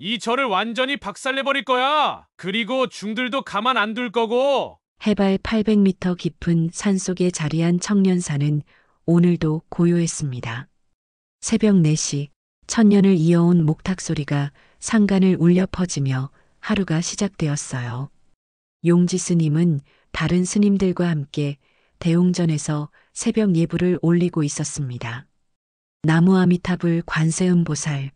이 절을 완전히 박살내버릴 거야. 그리고 중들도 가만 안 둘 거고. 해발 800m 깊은 산속에 자리한 청년산은 오늘도 고요했습니다. 새벽 4시 천년을 이어온 목탁 소리가 산간을 울려 퍼지며 하루가 시작되었어요. 용지 스님은 다른 스님들과 함께 대웅전에서 새벽 예불을 올리고 있었습니다. 나무 아미타불 관세음 보살,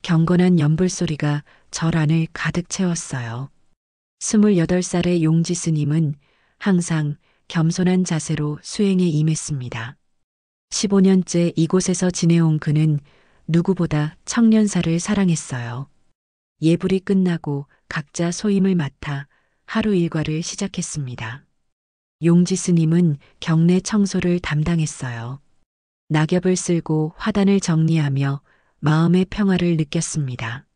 경건한 연불 소리가 절 안을 가득 채웠어요. 28살의 용지 스님은 항상 겸손한 자세로 수행에 임했습니다. 15년째 이곳에서 지내온 그는 누구보다 청년사를 사랑했어요. 예불이 끝나고 각자 소임을 맡아 하루 일과를 시작했습니다. 용지 스님은 경내 청소를 담당했어요. 낙엽을 쓸고 화단을 정리하며 마음의 평화를 느꼈습니다.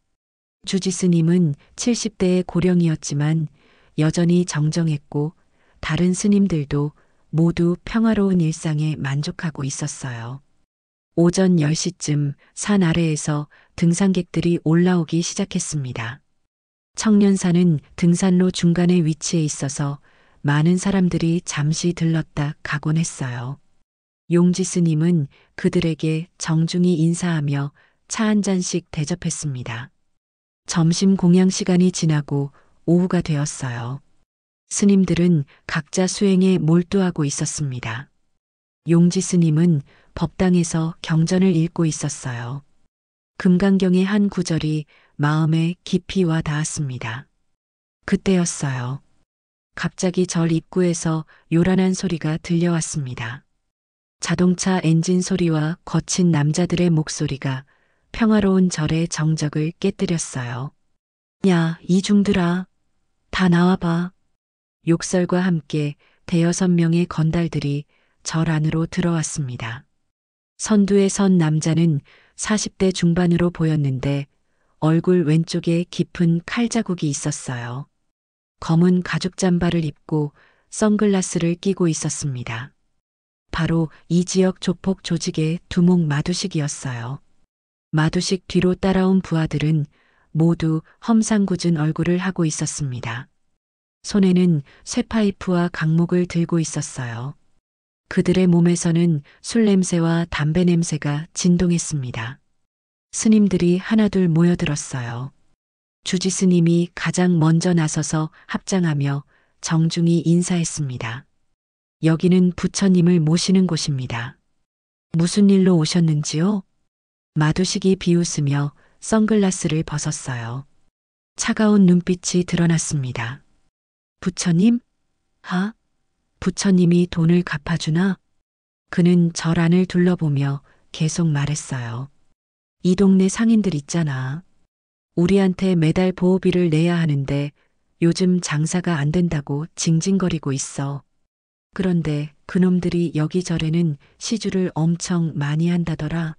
주지 스님은 70대의 고령이었지만 여전히 정정했고 다른 스님들도 모두 평화로운 일상에 만족하고 있었어요. 오전 10시쯤 산 아래에서 등산객들이 올라오기 시작했습니다. 청년산은 등산로 중간에 위치해 있어서 많은 사람들이 잠시 들렀다 가곤 했어요. 용지 스님은 그들에게 정중히 인사하며 차 한 잔씩 대접했습니다. 점심 공양 시간이 지나고 오후가 되었어요. 스님들은 각자 수행에 몰두하고 있었습니다. 용지 스님은 법당에서 경전을 읽고 있었어요. 금강경의 한 구절이 마음에 깊이 와 닿았습니다. 그때였어요. 갑자기 절 입구에서 요란한 소리가 들려왔습니다. 자동차 엔진 소리와 거친 남자들의 목소리가 평화로운 절의 정적을 깨뜨렸어요. 야, 이중들아, 다 나와봐. 욕설과 함께 5~6명의 건달들이 절 안으로 들어왔습니다. 선두에 선 남자는 40대 중반으로 보였는데 얼굴 왼쪽에 깊은 칼자국이 있었어요. 검은 가죽 잠바를 입고 선글라스를 끼고 있었습니다. 바로 이 지역 조폭 조직의 두목 마두식이었어요. 마두식 뒤로 따라온 부하들은 모두 험상궂은 얼굴을 하고 있었습니다. 손에는 쇠파이프와 강목을 들고 있었어요. 그들의 몸에서는 술 냄새와 담배 냄새가 진동했습니다. 스님들이 하나둘 모여들었어요. 주지 스님이 가장 먼저 나서서 합장하며 정중히 인사했습니다. 여기는 부처님을 모시는 곳입니다. 무슨 일로 오셨는지요? 마두식이 비웃으며 선글라스를 벗었어요. 차가운 눈빛이 드러났습니다. 부처님? 부처님이 돈을 갚아주나? 그는 절 안을 둘러보며 계속 말했어요. 이 동네 상인들 있잖아. 우리한테 매달 보호비를 내야 하는데 요즘 장사가 안 된다고 징징거리고 있어. 그런데 그놈들이 여기 절에는 시주를 엄청 많이 한다더라.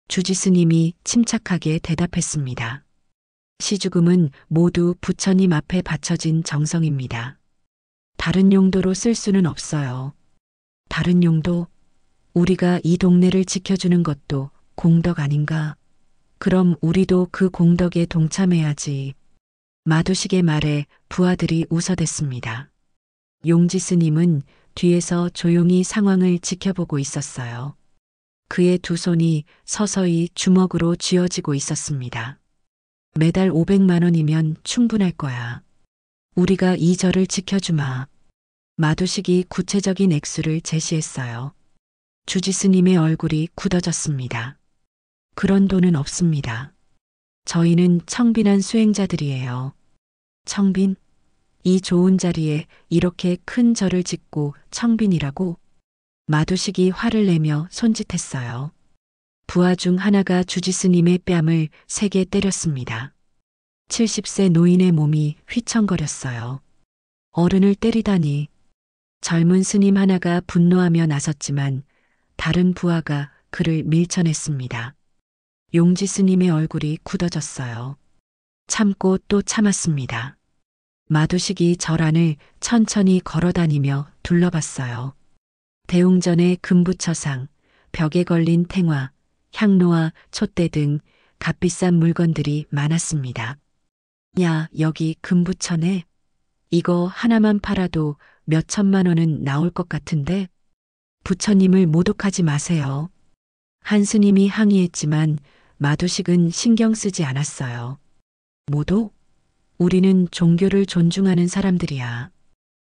주지 스님이 침착하게 대답했습니다. 시주금은 모두 부처님 앞에 바쳐진 정성입니다. 다른 용도로 쓸 수는 없어요. 다른 용도? 우리가 이 동네를 지켜주는 것도 공덕 아닌가? 그럼 우리도 그 공덕에 동참해야지. 마두식의 말에 부하들이 웃어댔습니다. 용지 스님은 뒤에서 조용히 상황을 지켜보고 있었어요. 그의 두 손이 서서히 주먹으로 쥐어지고 있었습니다. 매달 500만 원이면 충분할 거야. 우리가 이 절을 지켜주마. 마두식이 구체적인 액수를 제시했어요. 주지 스님의 얼굴이 굳어졌습니다. 그런 돈은 없습니다. 저희는 청빈한 수행자들이에요. 청빈? 이 좋은 자리에 이렇게 큰 절을 짓고 청빈이라고? 마두식이 화를 내며 손짓했어요. 부하 중 하나가 주지 스님의 뺨을 세게 때렸습니다. 70세 노인의 몸이 휘청거렸어요. 어른을 때리다니. 젊은 스님 하나가 분노하며 나섰지만 다른 부하가 그를 밀쳐냈습니다. 용지 스님의 얼굴이 굳어졌어요. 참고 또 참았습니다. 마두식이 절 안을 천천히 걸어다니며 둘러봤어요. 대웅전의 금부처상, 벽에 걸린 탱화, 향로와 촛대 등 값비싼 물건들이 많았습니다. 야, 여기 금부처네. 이거 하나만 팔아도 몇 천만 원은 나올 것 같은데? 부처님을 모독하지 마세요. 한 스님이 항의했지만 마두식은 신경 쓰지 않았어요. 모독? 우리는 종교를 존중하는 사람들이야.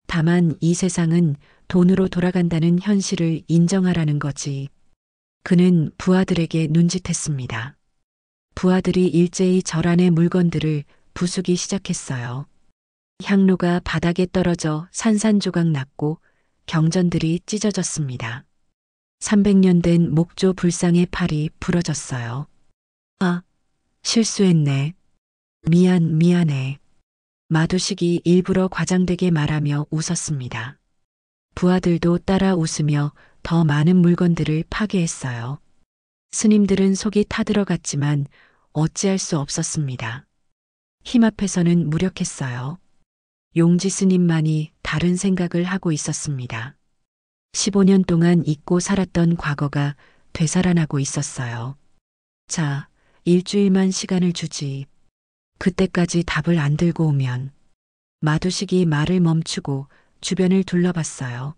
다만 이 세상은 돈으로 돌아간다는 현실을 인정하라는 거지. 그는 부하들에게 눈짓했습니다. 부하들이 일제히 절 안의 물건들을 부수기 시작했어요. 향로가 바닥에 떨어져 산산조각 났고 경전들이 찢어졌습니다. 300년 된 목조 불상의 팔이 부러졌어요. 아, 실수했네. 미안해. 마두식이 일부러 과장되게 말하며 웃었습니다. 부하들도 따라 웃으며 더 많은 물건들을 파괴했어요. 스님들은 속이 타들어갔지만 어찌할 수 없었습니다. 힘 앞에서는 무력했어요. 용지 스님만이 다른 생각을 하고 있었습니다. 15년 동안 잊고 살았던 과거가 되살아나고 있었어요. 자, 일주일만 시간을 주지. 그때까지 답을 안 들고 오면. 마두식이 말을 멈추고 주변을 둘러봤어요.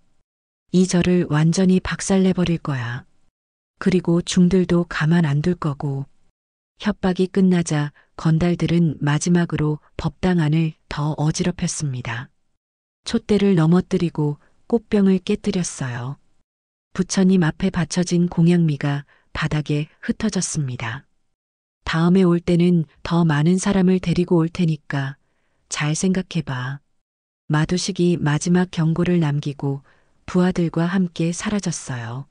이 절을 완전히 박살내버릴 거야. 그리고 중들도 가만 안 둘 거고. 협박이 끝나자 건달들은 마지막으로 법당 안을 더 어지럽혔습니다. 촛대를 넘어뜨리고 꽃병을 깨뜨렸어요. 부처님 앞에 받쳐진 공양미가 바닥에 흩어졌습니다. 다음에 올 때는 더 많은 사람을 데리고 올 테니까 잘 생각해봐. 마두식이 마지막 경고를 남기고 부하들과 함께 사라졌어요.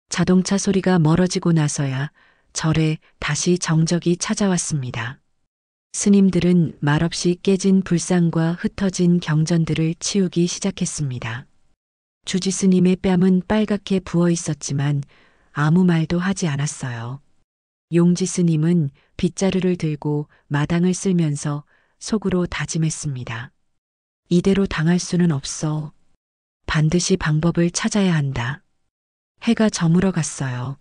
자동차 소리가 멀어지고 나서야 절에 다시 정적이 찾아왔습니다. 스님들은 말없이 깨진 불상과 흩어진 경전들을 치우기 시작했습니다. 주지 스님의 뺨은 빨갛게 부어 있었지만 아무 말도 하지 않았어요. 용지 스님은 빗자루를 들고 마당을 쓸면서 속으로 다짐했습니다. 이대로 당할 수는 없어. 반드시 방법을 찾아야 한다. 해가 저물어 갔어요.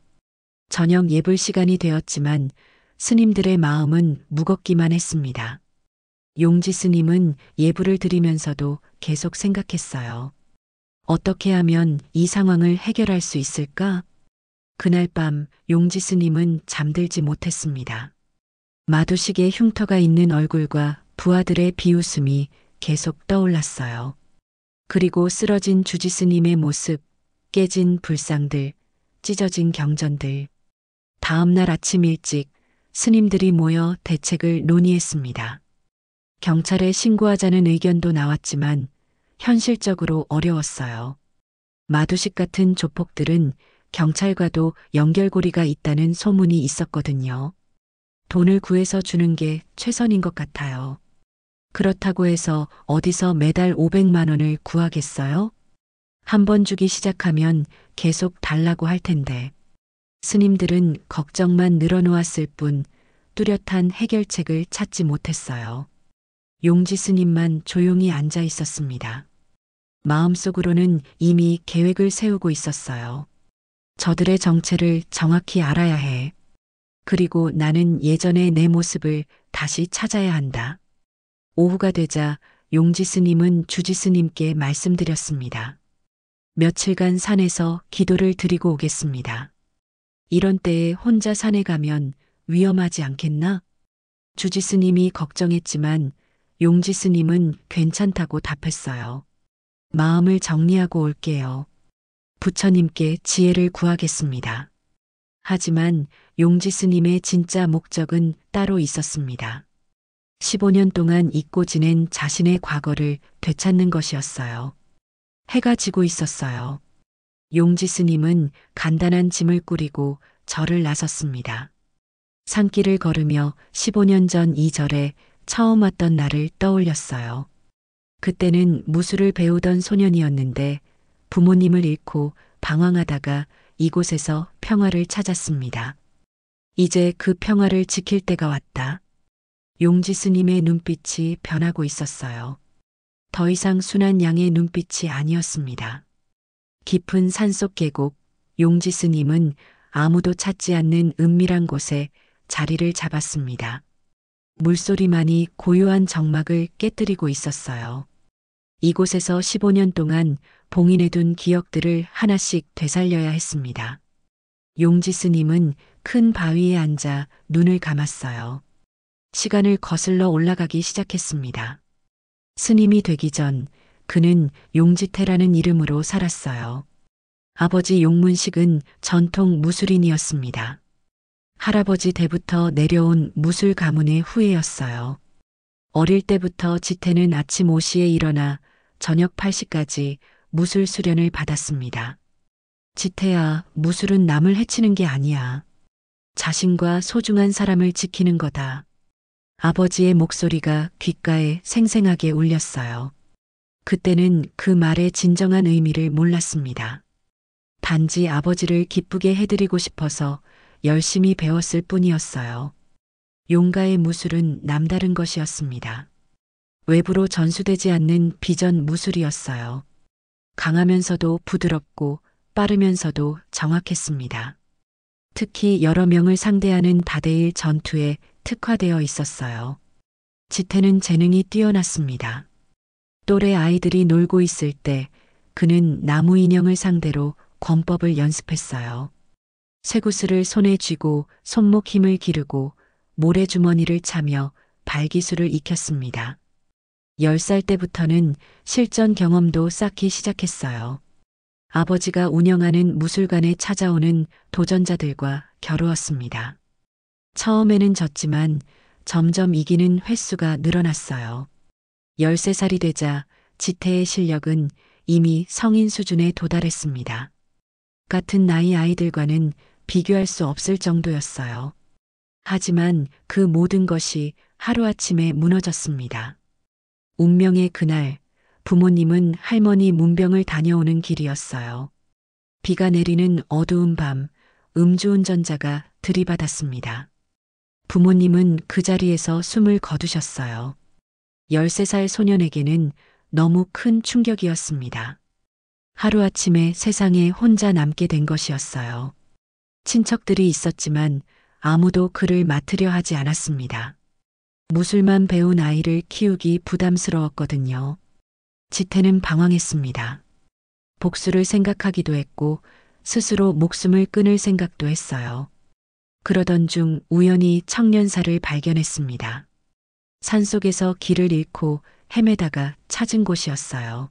저녁 예불 시간이 되었지만 스님들의 마음은 무겁기만 했습니다. 용지 스님은 예불을 드리면서도 계속 생각했어요. 어떻게 하면 이 상황을 해결할 수 있을까? 그날 밤 용지 스님은 잠들지 못했습니다. 마두식의 흉터가 있는 얼굴과 부하들의 비웃음이 계속 떠올랐어요. 그리고 쓰러진 주지 스님의 모습, 깨진 불상들, 찢어진 경전들. 다음 날 아침 일찍 스님들이 모여 대책을 논의했습니다. 경찰에 신고하자는 의견도 나왔지만 현실적으로 어려웠어요. 마두식 같은 조폭들은 경찰과도 연결고리가 있다는 소문이 있었거든요. 돈을 구해서 주는 게 최선인 것 같아요. 그렇다고 해서 어디서 매달 500만 원을 구하겠어요? 한 번 주기 시작하면 계속 달라고 할 텐데. 스님들은 걱정만 늘어놓았을 뿐 뚜렷한 해결책을 찾지 못했어요. 용지 스님만 조용히 앉아 있었습니다. 마음속으로는 이미 계획을 세우고 있었어요. 저들의 정체를 정확히 알아야 해. 그리고 나는 예전의 내 모습을 다시 찾아야 한다. 오후가 되자 용지 스님은 주지 스님께 말씀드렸습니다. 며칠간 산에서 기도를 드리고 오겠습니다. 이런 때에 혼자 산에 가면 위험하지 않겠나? 주지 스님이 걱정했지만 용지 스님은 괜찮다고 답했어요. 마음을 정리하고 올게요. 부처님께 지혜를 구하겠습니다. 하지만 용지 스님의 진짜 목적은 따로 있었습니다. 15년 동안 잊고 지낸 자신의 과거를 되찾는 것이었어요. 해가 지고 있었어요. 용지 스님은 간단한 짐을 꾸리고 절을 나섰습니다. 산길을 걸으며 15년 전 이 절에 처음 왔던 날을 떠올렸어요. 그때는 무술을 배우던 소년이었는데 부모님을 잃고 방황하다가 이곳에서 평화를 찾았습니다. 이제 그 평화를 지킬 때가 왔다. 용지 스님의 눈빛이 변하고 있었어요. 더 이상 순한 양의 눈빛이 아니었습니다. 깊은 산속 계곡, 용지 스님은 아무도 찾지 않는 은밀한 곳에 자리를 잡았습니다. 물소리만이 고요한 정막을 깨뜨리고 있었어요. 이곳에서 15년 동안 봉인해둔 기억들을 하나씩 되살려야 했습니다. 용지 스님은 큰 바위에 앉아 눈을 감았어요. 시간을 거슬러 올라가기 시작했습니다. 스님이 되기 전 그는 용지태라는 이름으로 살았어요. 아버지 용문식은 전통 무술인이었습니다. 할아버지 때부터 내려온 무술 가문의 후예였어요. 어릴 때부터 지태는 아침 5시에 일어나 저녁 8시까지 무술 수련을 받았습니다. 지태야, 무술은 남을 해치는 게 아니야. 자신과 소중한 사람을 지키는 거다. 아버지의 목소리가 귓가에 생생하게 울렸어요. 그때는 그 말의 진정한 의미를 몰랐습니다. 단지 아버지를 기쁘게 해드리고 싶어서 열심히 배웠을 뿐이었어요. 용가의 무술은 남다른 것이었습니다. 외부로 전수되지 않는 비전 무술이었어요. 강하면서도 부드럽고 빠르면서도 정확했습니다. 특히 여러 명을 상대하는 다대일 전투에 특화되어 있었어요. 지태는 재능이 뛰어났습니다. 또래 아이들이 놀고 있을 때 그는 나무 인형을 상대로 권법을 연습했어요. 쇠구슬을 손에 쥐고 손목 힘을 기르고 모래주머니를 차며 발기술을 익혔습니다. 10살 때부터는 실전 경험도 쌓기 시작했어요. 아버지가 운영하는 무술관에 찾아오는 도전자들과 겨루었습니다. 처음에는 졌지만 점점 이기는 횟수가 늘어났어요. 13살이 되자 지태의 실력은 이미 성인 수준에 도달했습니다. 같은 나이 아이들과는 비교할 수 없을 정도였어요. 하지만 그 모든 것이 하루아침에 무너졌습니다. 운명의 그날, 부모님은 할머니 문병을 다녀오는 길이었어요. 비가 내리는 어두운 밤, 음주운전자가 들이받았습니다. 부모님은 그 자리에서 숨을 거두셨어요. 13살 소년에게는 너무 큰 충격이었습니다. 하루아침에 세상에 혼자 남게 된 것이었어요. 친척들이 있었지만 아무도 그를 맡으려 하지 않았습니다. 무술만 배운 아이를 키우기 부담스러웠거든요. 지태는 방황했습니다. 복수를 생각하기도 했고 스스로 목숨을 끊을 생각도 했어요. 그러던 중 우연히 청년사를 발견했습니다. 산속에서 길을 잃고 헤매다가 찾은 곳이었어요.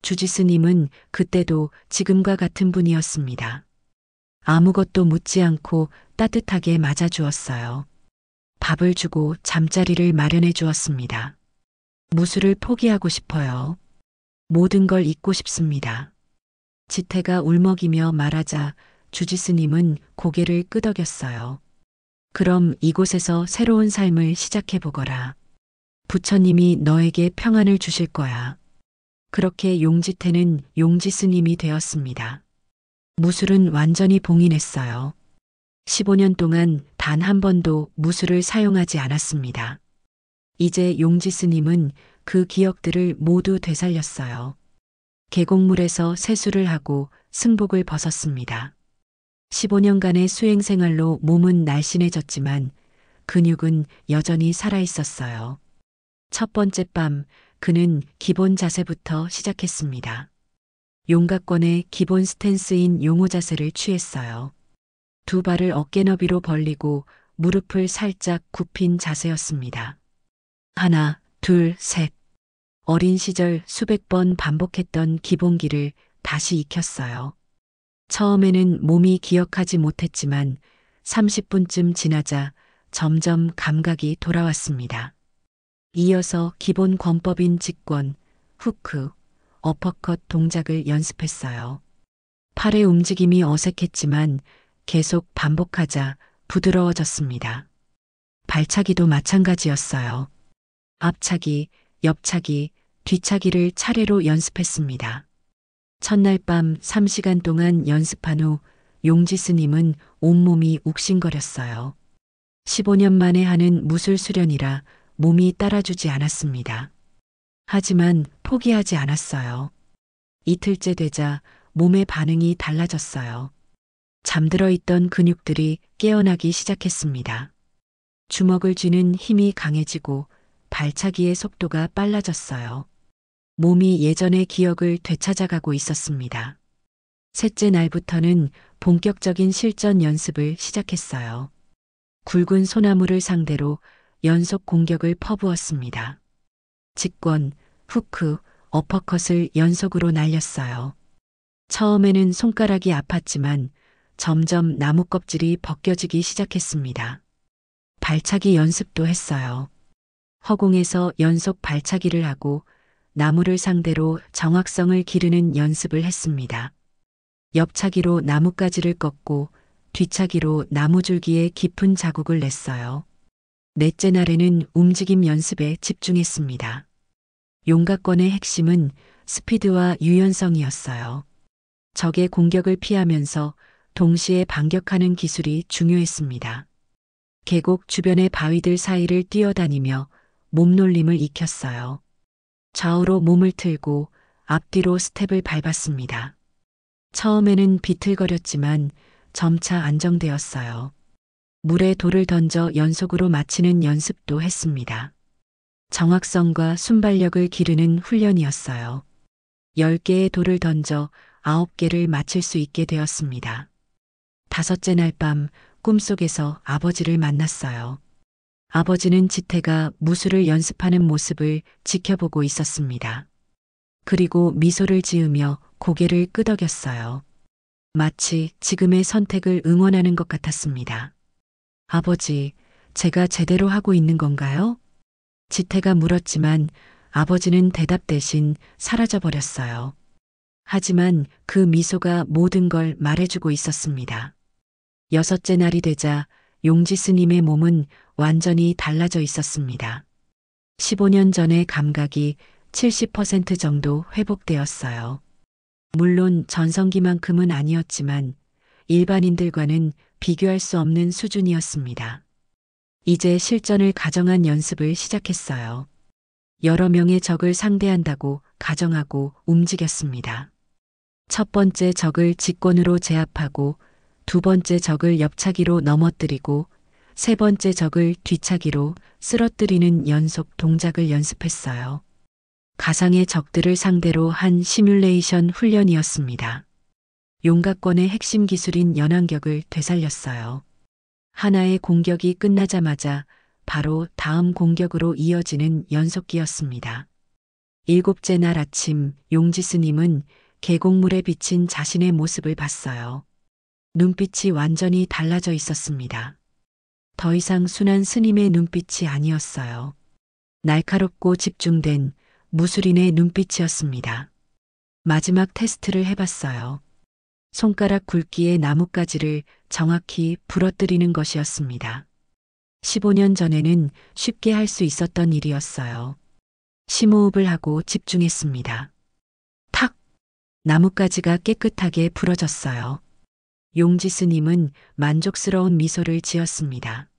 주지스님은 그때도 지금과 같은 분이었습니다. 아무것도 묻지 않고 따뜻하게 맞아주었어요. 밥을 주고 잠자리를 마련해 주었습니다. 무술을 포기하고 싶어요. 모든 걸 잊고 싶습니다. 지태가 울먹이며 말하자 주지스님은 고개를 끄덕였어요. 그럼 이곳에서 새로운 삶을 시작해 보거라. 부처님이 너에게 평안을 주실 거야. 그렇게 용지태는 용지스님이 되었습니다. 무술은 완전히 봉인했어요. 15년 동안 단 한 번도 무술을 사용하지 않았습니다. 이제 용지스님은 그 기억들을 모두 되살렸어요. 계곡물에서 세수를 하고 승복을 벗었습니다. 15년간의 수행 생활로 몸은 날씬해졌지만 근육은 여전히 살아있었어요. 첫 번째 밤 그는 기본 자세부터 시작했습니다. 용각권의 기본 스탠스인 용호 자세를 취했어요. 두 발을 어깨 너비로 벌리고 무릎을 살짝 굽힌 자세였습니다. 하나, 둘, 셋. 어린 시절 수백 번 반복했던 기본기를 다시 익혔어요. 처음에는 몸이 기억하지 못했지만 30분쯤 지나자 점점 감각이 돌아왔습니다. 이어서 기본 권법인 직권, 후크, 어퍼컷 동작을 연습했어요. 팔의 움직임이 어색했지만 계속 반복하자 부드러워졌습니다. 발차기도 마찬가지였어요. 앞차기, 옆차기, 뒤차기를 차례로 연습했습니다. 첫날 밤 3시간 동안 연습한 후 용지스님은 온몸이 욱신거렸어요. 15년 만에 하는 무술 수련이라 몸이 따라주지 않았습니다. 하지만 포기하지 않았어요. 이틀째 되자 몸의 반응이 달라졌어요. 잠들어 있던 근육들이 깨어나기 시작했습니다. 주먹을 쥐는 힘이 강해지고 발차기의 속도가 빨라졌어요. 몸이 예전의 기억을 되찾아가고 있었습니다. 셋째 날부터는 본격적인 실전 연습을 시작했어요. 굵은 소나무를 상대로 연속 공격을 퍼부었습니다. 직권, 후크, 어퍼컷을 연속으로 날렸어요. 처음에는 손가락이 아팠지만 점점 나무 껍질이 벗겨지기 시작했습니다. 발차기 연습도 했어요. 허공에서 연속 발차기를 하고 나무를 상대로 정확성을 기르는 연습을 했습니다. 옆차기로 나뭇가지를 꺾고 뒤차기로 나무줄기에 깊은 자국을 냈어요. 넷째 날에는 움직임 연습에 집중했습니다. 용각권의 핵심은 스피드와 유연성이었어요. 적의 공격을 피하면서 동시에 반격하는 기술이 중요했습니다. 계곡 주변의 바위들 사이를 뛰어다니며 몸놀림을 익혔어요. 좌우로 몸을 틀고 앞뒤로 스텝을 밟았습니다. 처음에는 비틀거렸지만 점차 안정되었어요. 물에 돌을 던져 연속으로 맞히는 연습도 했습니다. 정확성과 순발력을 기르는 훈련이었어요. 10개의 돌을 던져 9개를 맞힐 수 있게 되었습니다. 다섯째 날 밤 꿈속에서 아버지를 만났어요. 아버지는 지태가 무술을 연습하는 모습을 지켜보고 있었습니다. 그리고 미소를 지으며 고개를 끄덕였어요. 마치 지금의 선택을 응원하는 것 같았습니다. 아버지, 제가 제대로 하고 있는 건가요? 지태가 물었지만 아버지는 대답 대신 사라져버렸어요. 하지만 그 미소가 모든 걸 말해주고 있었습니다. 여섯째 날이 되자 용지 스님의 몸은 완전히 달라져 있었습니다. 15년 전의 감각이 70% 정도 회복되었어요. 물론 전성기만큼은 아니었지만 일반인들과는 비교할 수 없는 수준이었습니다. 이제 실전을 가정한 연습을 시작했어요. 여러 명의 적을 상대한다고 가정하고 움직였습니다. 첫 번째 적을 직권으로 제압하고 두 번째 적을 옆차기로 넘어뜨리고 세 번째 적을 뒤차기로 쓰러뜨리는 연속 동작을 연습했어요. 가상의 적들을 상대로 한 시뮬레이션 훈련이었습니다. 용각권의 핵심 기술인 연안격을 되살렸어요. 하나의 공격이 끝나자마자 바로 다음 공격으로 이어지는 연속기였습니다. 일곱째 날 아침 용지 스님은 계곡물에 비친 자신의 모습을 봤어요. 눈빛이 완전히 달라져 있었습니다. 더 이상 순한 스님의 눈빛이 아니었어요. 날카롭고 집중된 무술인의 눈빛이었습니다. 마지막 테스트를 해봤어요. 손가락 굵기의 나뭇가지를 정확히 부러뜨리는 것이었습니다. 15년 전에는 쉽게 할 수 있었던 일이었어요. 심호흡을 하고 집중했습니다. 탁! 나뭇가지가 깨끗하게 부러졌어요. 용지 스님은 만족스러운 미소를 지었습니다.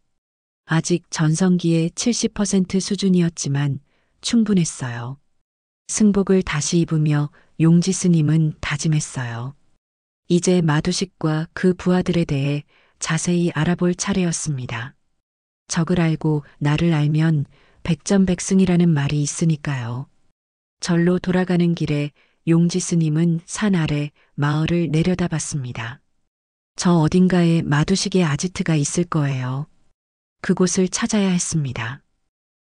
아직 전성기의 70% 수준이었지만 충분했어요. 승복을 다시 입으며 용지 스님은 다짐했어요. 이제 마두식과 그 부하들에 대해 자세히 알아볼 차례였습니다. 적을 알고 나를 알면 백전백승이라는 말이 있으니까요. 절로 돌아가는 길에 용지 스님은 산 아래 마을을 내려다봤습니다. 저 어딘가에 마두식의 아지트가 있을 거예요. 그곳을 찾아야 했습니다.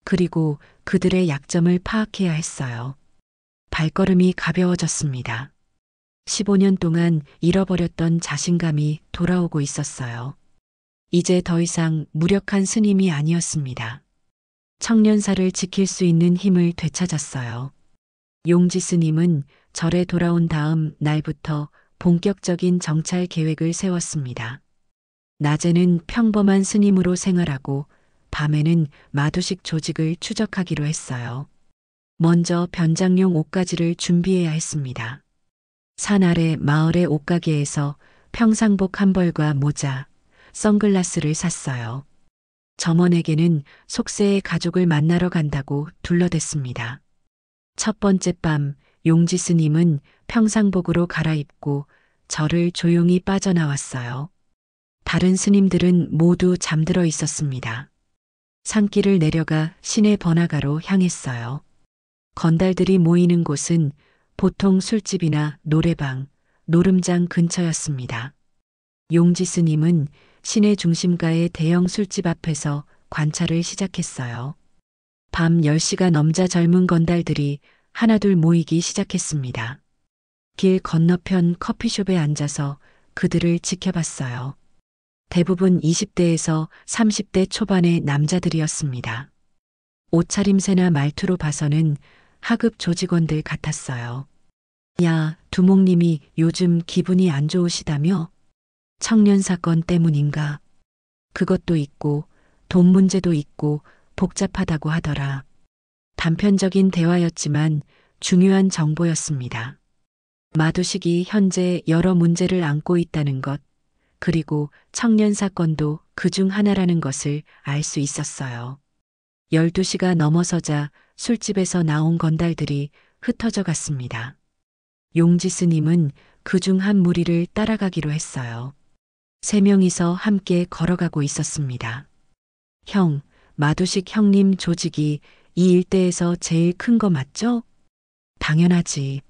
그리고 그들의 약점을 파악해야 했어요. 발걸음이 가벼워졌습니다. 15년 동안 잃어버렸던 자신감이 돌아오고 있었어요. 이제 더 이상 무력한 스님이 아니었습니다. 청년사를 지킬 수 있는 힘을 되찾았어요. 용지 스님은 절에 돌아온 다음 날부터 본격적인 정찰 계획을 세웠습니다. 낮에는 평범한 스님으로 생활하고 밤에는 마두식 조직을 추적하기로 했어요. 먼저 변장용 옷가지를 준비해야 했습니다. 산 아래 마을의 옷가게에서 평상복 한 벌과 모자, 선글라스를 샀어요. 점원에게는 속세의 가족을 만나러 간다고 둘러댔습니다. 첫 번째 밤 용지 스님은 평상복으로 갈아입고 절을 조용히 빠져나왔어요. 다른 스님들은 모두 잠들어 있었습니다. 산길을 내려가 시내 번화가로 향했어요. 건달들이 모이는 곳은 보통 술집이나 노래방, 노름장 근처였습니다. 용지 스님은 시내 중심가의 대형 술집 앞에서 관찰을 시작했어요. 밤 10시가 넘자 젊은 건달들이 하나둘 모이기 시작했습니다. 길 건너편 커피숍에 앉아서 그들을 지켜봤어요. 대부분 20대에서 30대 초반의 남자들이었습니다. 옷차림새나 말투로 봐서는 하급 조직원들 같았어요. 야, 두목님이 요즘 기분이 안 좋으시다며? 청년 사건 때문인가? 그것도 있고 돈 문제도 있고 복잡하다고 하더라. 단편적인 대화였지만 중요한 정보였습니다. 마두식이 현재 여러 문제를 안고 있다는 것, 그리고 청년 사건도 그중 하나라는 것을 알 수 있었어요. 12시가 넘어서자 술집에서 나온 건달들이 흩어져 갔습니다. 용지 스님은 그중 한 무리를 따라가기로 했어요. 3명이서 함께 걸어가고 있었습니다. 형, 마두식 형님 조직이 이 일대에서 제일 큰 거 맞죠? 당연하지.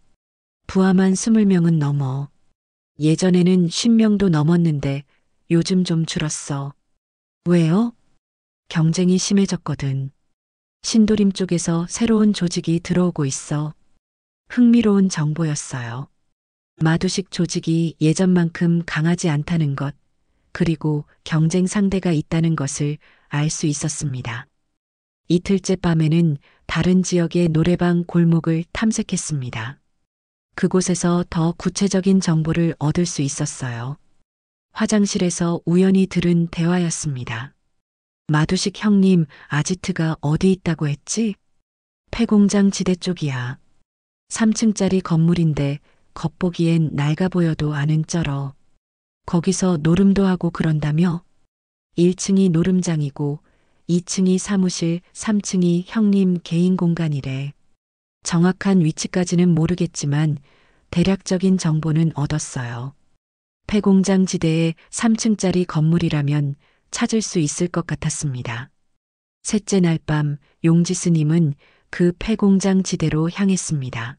부하만 20명은 넘어. 예전에는 50명도 넘었는데 요즘 좀 줄었어. 왜요? 경쟁이 심해졌거든. 신도림 쪽에서 새로운 조직이 들어오고 있어. 흥미로운 정보였어요. 마두식 조직이 예전만큼 강하지 않다는 것, 그리고 경쟁 상대가 있다는 것을 알 수 있었습니다. 이틀째 밤에는 다른 지역의 노래방 골목을 탐색했습니다. 그곳에서 더 구체적인 정보를 얻을 수 있었어요. 화장실에서 우연히 들은 대화였습니다. 마두식 형님, 아지트가 어디 있다고 했지? 폐공장 지대 쪽이야. 3층짜리 건물인데 겉보기엔 낡아 보여도 안은 쩔어. 거기서 노름도 하고 그런다며? 1층이 노름장이고 2층이 사무실, 3층이 형님 개인 공간이래. 정확한 위치까지는 모르겠지만 대략적인 정보는 얻었어요. 폐공장 지대에 3층짜리 건물이라면 찾을 수 있을 것 같았습니다. 셋째 날 밤 용지 스님은 그 폐공장 지대로 향했습니다.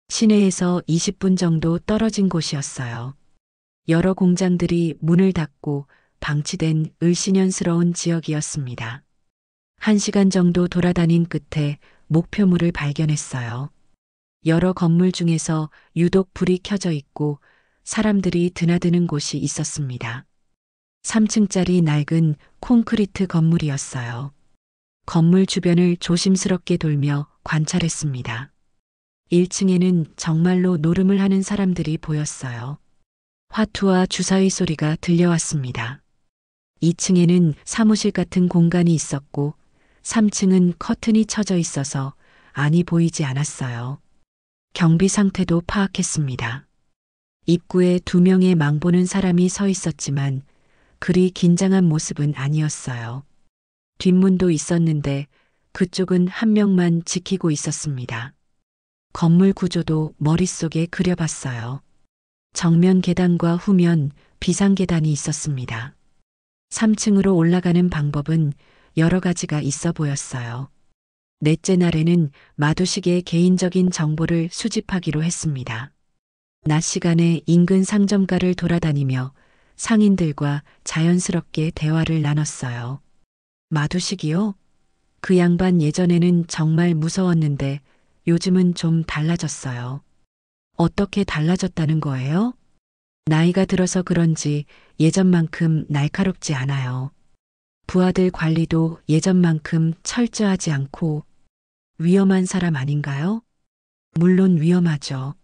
시내에서 20분 정도 떨어진 곳이었어요. 여러 공장들이 문을 닫고 방치된 을씨년스러운 지역이었습니다. 1시간 정도 돌아다닌 끝에 목표물을 발견했어요. 여러 건물 중에서 유독 불이 켜져 있고 사람들이 드나드는 곳이 있었습니다. 3층짜리 낡은 콘크리트 건물이었어요. 건물 주변을 조심스럽게 돌며 관찰했습니다. 1층에는 정말로 노름을 하는 사람들이 보였어요. 화투와 주사위 소리가 들려왔습니다. 2층에는 사무실 같은 공간이 있었고 3층은 커튼이 쳐져 있어서 안이 보이지 않았어요. 경비 상태도 파악했습니다. 입구에 2명의 망보는 사람이 서 있었지만 그리 긴장한 모습은 아니었어요. 뒷문도 있었는데 그쪽은 1명만 지키고 있었습니다. 건물 구조도 머릿속에 그려봤어요. 정면 계단과 후면 비상 계단이 있었습니다. 3층으로 올라가는 방법은 여러 가지가 있어 보였어요. 넷째 날에는 마두식의 개인적인 정보를 수집하기로 했습니다. 낮 시간에 인근 상점가를 돌아다니며 상인들과 자연스럽게 대화를 나눴어요. 마두식이요? 그 양반 예전에는 정말 무서웠는데 요즘은 좀 달라졌어요. 어떻게 달라졌다는 거예요? 나이가 들어서 그런지 예전만큼 날카롭지 않아요. 부하들 관리도 예전만큼 철저하지 않고 위험한 사람 아닌가요? 물론 위험하죠.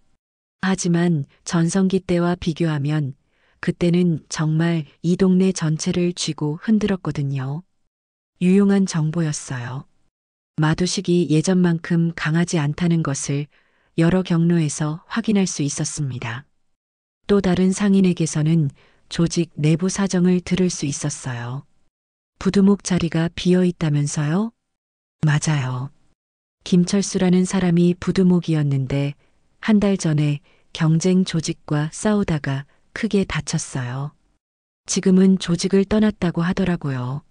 하지만 전성기 때와 비교하면 그때는 정말 이 동네 전체를 쥐고 흔들었거든요. 유용한 정보였어요. 마두식이 예전만큼 강하지 않다는 것을 여러 경로에서 확인할 수 있었습니다. 또 다른 상인에게서는 조직 내부 사정을 들을 수 있었어요. 부두목 자리가 비어 있다면서요? 맞아요. 김철수라는 사람이 부두목이었는데 한 달 전에 경쟁 조직과 싸우다가 크게 다쳤어요. 지금은 조직을 떠났다고 하더라고요.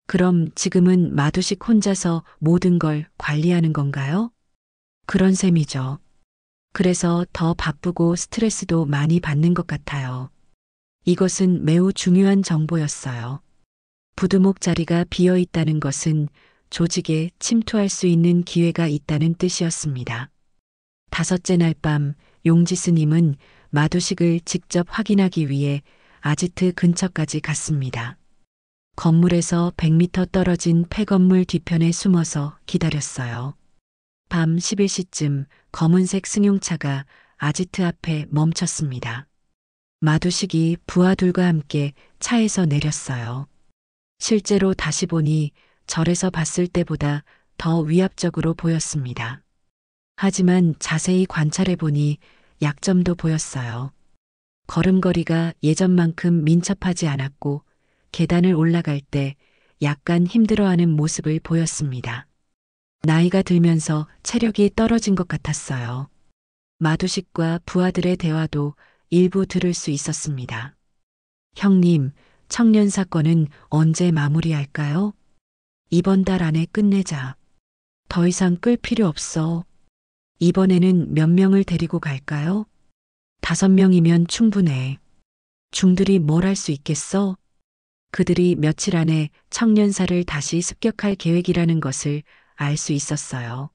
그럼 지금은 마두식 혼자서 모든 걸 관리하는 건가요? 그런 셈이죠. 그래서 더 바쁘고 스트레스도 많이 받는 것 같아요. 이것은 매우 중요한 정보였어요. 부두목 자리가 비어 있다는 것은 조직에 침투할 수 있는 기회가 있다는 뜻이었습니다. 다섯째 날 밤 용지 스님은 마두식을 직접 확인하기 위해 아지트 근처까지 갔습니다. 건물에서 100m 떨어진 폐건물 뒤편에 숨어서 기다렸어요. 밤 11시쯤 검은색 승용차가 아지트 앞에 멈췄습니다. 마두식이 부하들과 함께 차에서 내렸어요. 실제로 다시 보니 절에서 봤을 때보다 더 위압적으로 보였습니다. 하지만 자세히 관찰해 보니 약점도 보였어요. 걸음걸이가 예전만큼 민첩하지 않았고 계단을 올라갈 때 약간 힘들어하는 모습을 보였습니다. 나이가 들면서 체력이 떨어진 것 같았어요. 마두식과 부하들의 대화도 일부 들을 수 있었습니다. 형님, 청년 사건은 언제 마무리할까요? 이번 달 안에 끝내자. 더 이상 끌 필요 없어. 이번에는 몇 명을 데리고 갈까요? 5명이면 충분해. 중들이 뭘 할 수 있겠어? 그들이 며칠 안에 청년사를 다시 습격할 계획이라는 것을 알 수 있었어요.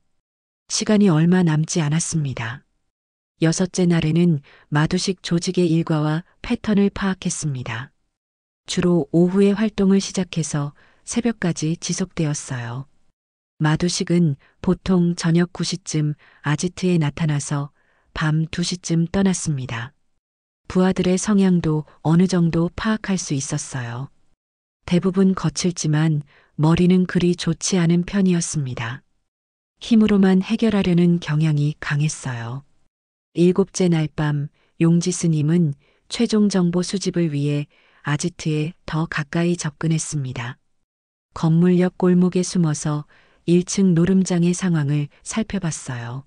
시간이 얼마 남지 않았습니다. 6째 날에는 마두식 조직의 일과와 패턴을 파악했습니다. 주로 오후에 활동을 시작해서 새벽까지 지속되었어요. 마두식은 보통 저녁 9시쯤 아지트에 나타나서 밤 2시쯤 떠났습니다. 부하들의 성향도 어느 정도 파악할 수 있었어요. 대부분 거칠지만 머리는 그리 좋지 않은 편이었습니다. 힘으로만 해결하려는 경향이 강했어요. 7째 날 밤 용지 스님은 최종 정보 수집을 위해 아지트에 더 가까이 접근했습니다. 건물 옆 골목에 숨어서 1층 노름장의 상황을 살펴봤어요.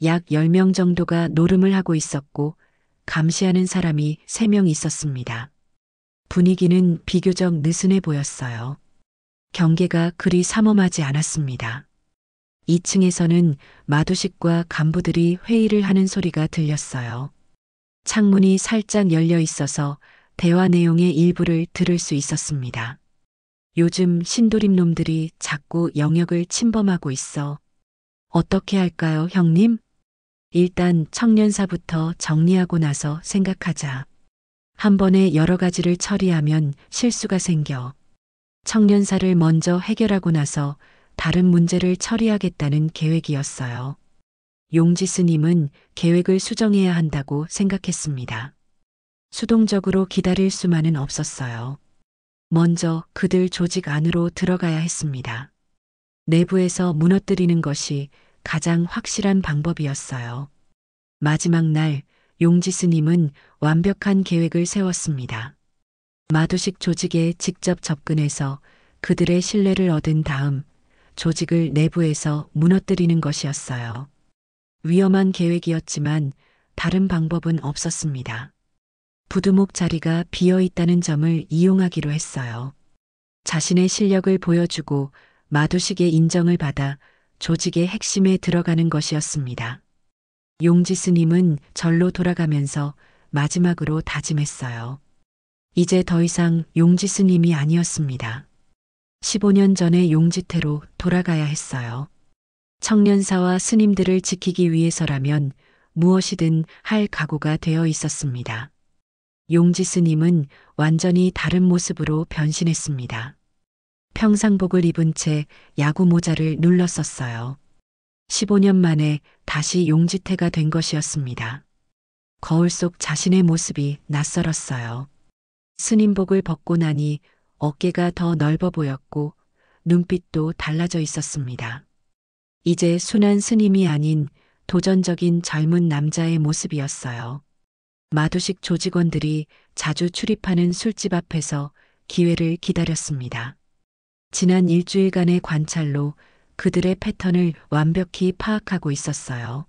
약 10명 정도가 노름을 하고 있었고 감시하는 사람이 3명 있었습니다. 분위기는 비교적 느슨해 보였어요. 경계가 그리 삼엄하지 않았습니다. 2층에서는 마두식과 간부들이 회의를 하는 소리가 들렸어요. 창문이 살짝 열려 있어서 대화 내용의 일부를 들을 수 있었습니다. 요즘 신도림 놈들이 자꾸 영역을 침범하고 있어. 어떻게 할까요, 형님? 일단 청년사부터 정리하고 나서 생각하자. 한 번에 여러 가지를 처리하면 실수가 생겨. 청년사를 먼저 해결하고 나서 다른 문제를 처리하겠다는 계획이었어요. 용지 스님은 계획을 수정해야 한다고 생각했습니다. 수동적으로 기다릴 수만은 없었어요. 먼저 그들 조직 안으로 들어가야 했습니다. 내부에서 무너뜨리는 것이 가장 확실한 방법이었어요. 마지막 날 용지 스님은 완벽한 계획을 세웠습니다. 마두식 조직에 직접 접근해서 그들의 신뢰를 얻은 다음 조직을 내부에서 무너뜨리는 것이었어요. 위험한 계획이었지만 다른 방법은 없었습니다. 부두목 자리가 비어 있다는 점을 이용하기로 했어요. 자신의 실력을 보여주고 마두식의 인정을 받아 조직의 핵심에 들어가는 것이었습니다. 용지 스님은 절로 돌아가면서 마지막으로 다짐했어요. 이제 더 이상 용지 스님이 아니었습니다. 15년 전의 용지태로 돌아가야 했어요. 청년사와 스님들을 지키기 위해서라면 무엇이든 할 각오가 되어 있었습니다. 용지 스님은 완전히 다른 모습으로 변신했습니다. 평상복을 입은 채 야구 모자를 눌렀었어요. 15년 만에 다시 용지태가 된 것이었습니다. 거울 속 자신의 모습이 낯설었어요. 스님복을 벗고 나니 어깨가 더 넓어 보였고 눈빛도 달라져 있었습니다. 이제 순한 스님이 아닌 도전적인 젊은 남자의 모습이었어요. 마두식 조직원들이 자주 출입하는 술집 앞에서 기회를 기다렸습니다. 지난 일주일간의 관찰로 그들의 패턴을 완벽히 파악하고 있었어요.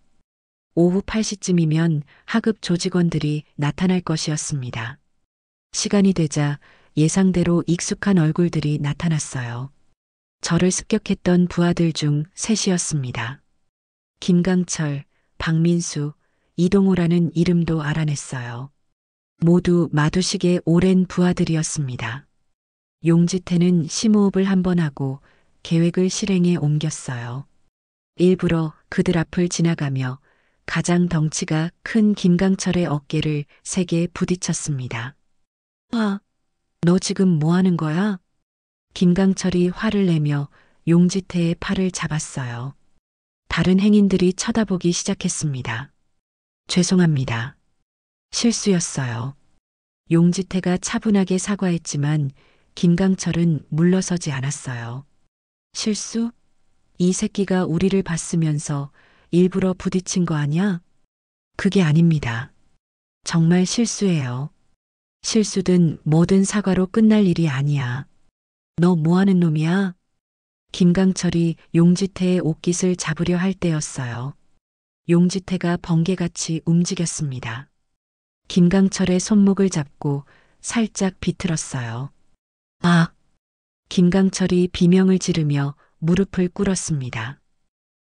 오후 8시쯤이면 하급 조직원들이 나타날 것이었습니다. 시간이 되자 예상대로 익숙한 얼굴들이 나타났어요. 저를 습격했던 부하들 중 셋이었습니다. 김강철, 박민수, 이동호라는 이름도 알아냈어요. 모두 마두식의 오랜 부하들이었습니다. 용지태는 심호흡을 한 번 하고 계획을 실행에 옮겼어요. 일부러 그들 앞을 지나가며 가장 덩치가 큰 김강철의 어깨를 세게 부딪혔습니다. 너 지금 뭐 하는 거야? 김강철이 화를 내며 용지태의 팔을 잡았어요. 다른 행인들이 쳐다보기 시작했습니다. 죄송합니다. 실수였어요. 용지태가 차분하게 사과했지만 김강철은 물러서지 않았어요. 실수? 이 새끼가 우리를 봤으면서 일부러 부딪힌 거 아냐? 그게 아닙니다. 정말 실수예요. 실수든 뭐든 사과로 끝날 일이 아니야. 너 뭐 하는 놈이야? 김강철이 용지태의 옷깃을 잡으려 할 때였어요. 용지태가 번개같이 움직였습니다. 김강철의 손목을 잡고 살짝 비틀었어요. 아! 김강철이 비명을 지르며 무릎을 꿇었습니다.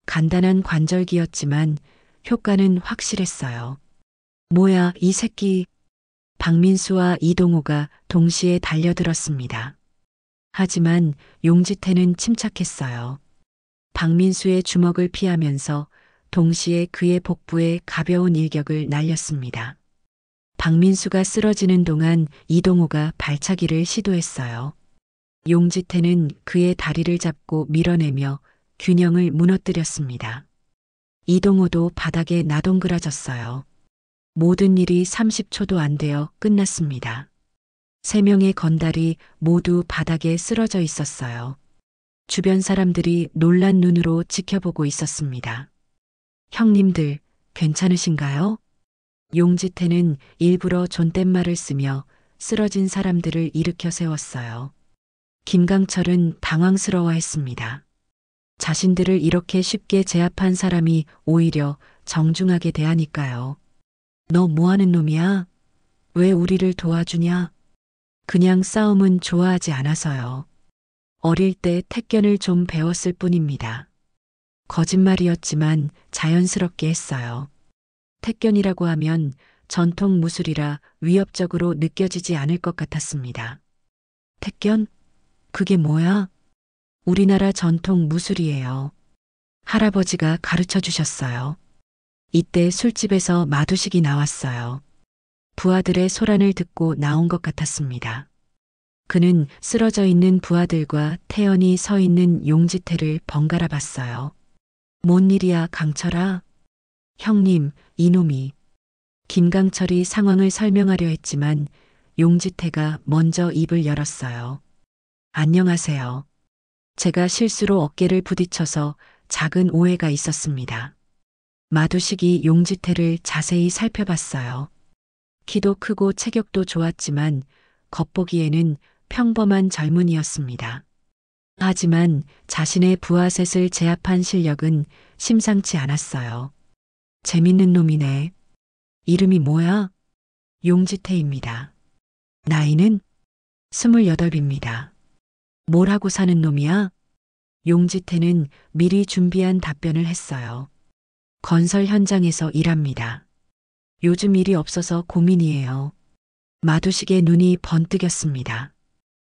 간단한 관절기였지만 효과는 확실했어요. 뭐야, 이 새끼. 박민수와 이동호가 동시에 달려들었습니다. 하지만 용지태는 침착했어요. 박민수의 주먹을 피하면서 동시에 그의 복부에 가벼운 일격을 날렸습니다. 박민수가 쓰러지는 동안 이동호가 발차기를 시도했어요. 용지태는 그의 다리를 잡고 밀어내며 균형을 무너뜨렸습니다. 이동호도 바닥에 나동그라졌어요. 모든 일이 30초도 안 되어 끝났습니다. 3명의 건달이 모두 바닥에 쓰러져 있었어요. 주변 사람들이 놀란 눈으로 지켜보고 있었습니다. 형님들, 괜찮으신가요? 용지태는 일부러 존댓말을 쓰며 쓰러진 사람들을 일으켜 세웠어요. 김강철은 당황스러워했습니다. 자신들을 이렇게 쉽게 제압한 사람이 오히려 정중하게 대하니까요. 너 뭐 하는 놈이야? 왜 우리를 도와주냐? 그냥 싸움은 좋아하지 않아서요. 어릴 때 택견을 좀 배웠을 뿐입니다. 거짓말이었지만 자연스럽게 했어요. 택견이라고 하면 전통 무술이라 위협적으로 느껴지지 않을 것 같았습니다. 택견? 그게 뭐야? 우리나라 전통 무술이에요. 할아버지가 가르쳐 주셨어요. 이때 술집에서 마두식이 나왔어요. 부하들의 소란을 듣고 나온 것 같았습니다. 그는 쓰러져 있는 부하들과 태연히 서 있는 용지태를 번갈아 봤어요. 뭔 일이야, 강철아? 형님, 이놈이. 김강철이 상황을 설명하려 했지만 용지태가 먼저 입을 열었어요. 안녕하세요. 제가 실수로 어깨를 부딪혀서 작은 오해가 있었습니다. 마두식이 용지태를 자세히 살펴봤어요. 키도 크고 체격도 좋았지만 겉보기에는 평범한 젊은이였습니다. 하지만 자신의 부하 셋을 제압한 실력은 심상치 않았어요. 재밌는 놈이네. 이름이 뭐야? 용지태입니다. 나이는 28입니다. 뭘 하고 사는 놈이야? 용지태는 미리 준비한 답변을 했어요. 건설 현장에서 일합니다. 요즘 일이 없어서 고민이에요. 마두식의 눈이 번뜩였습니다.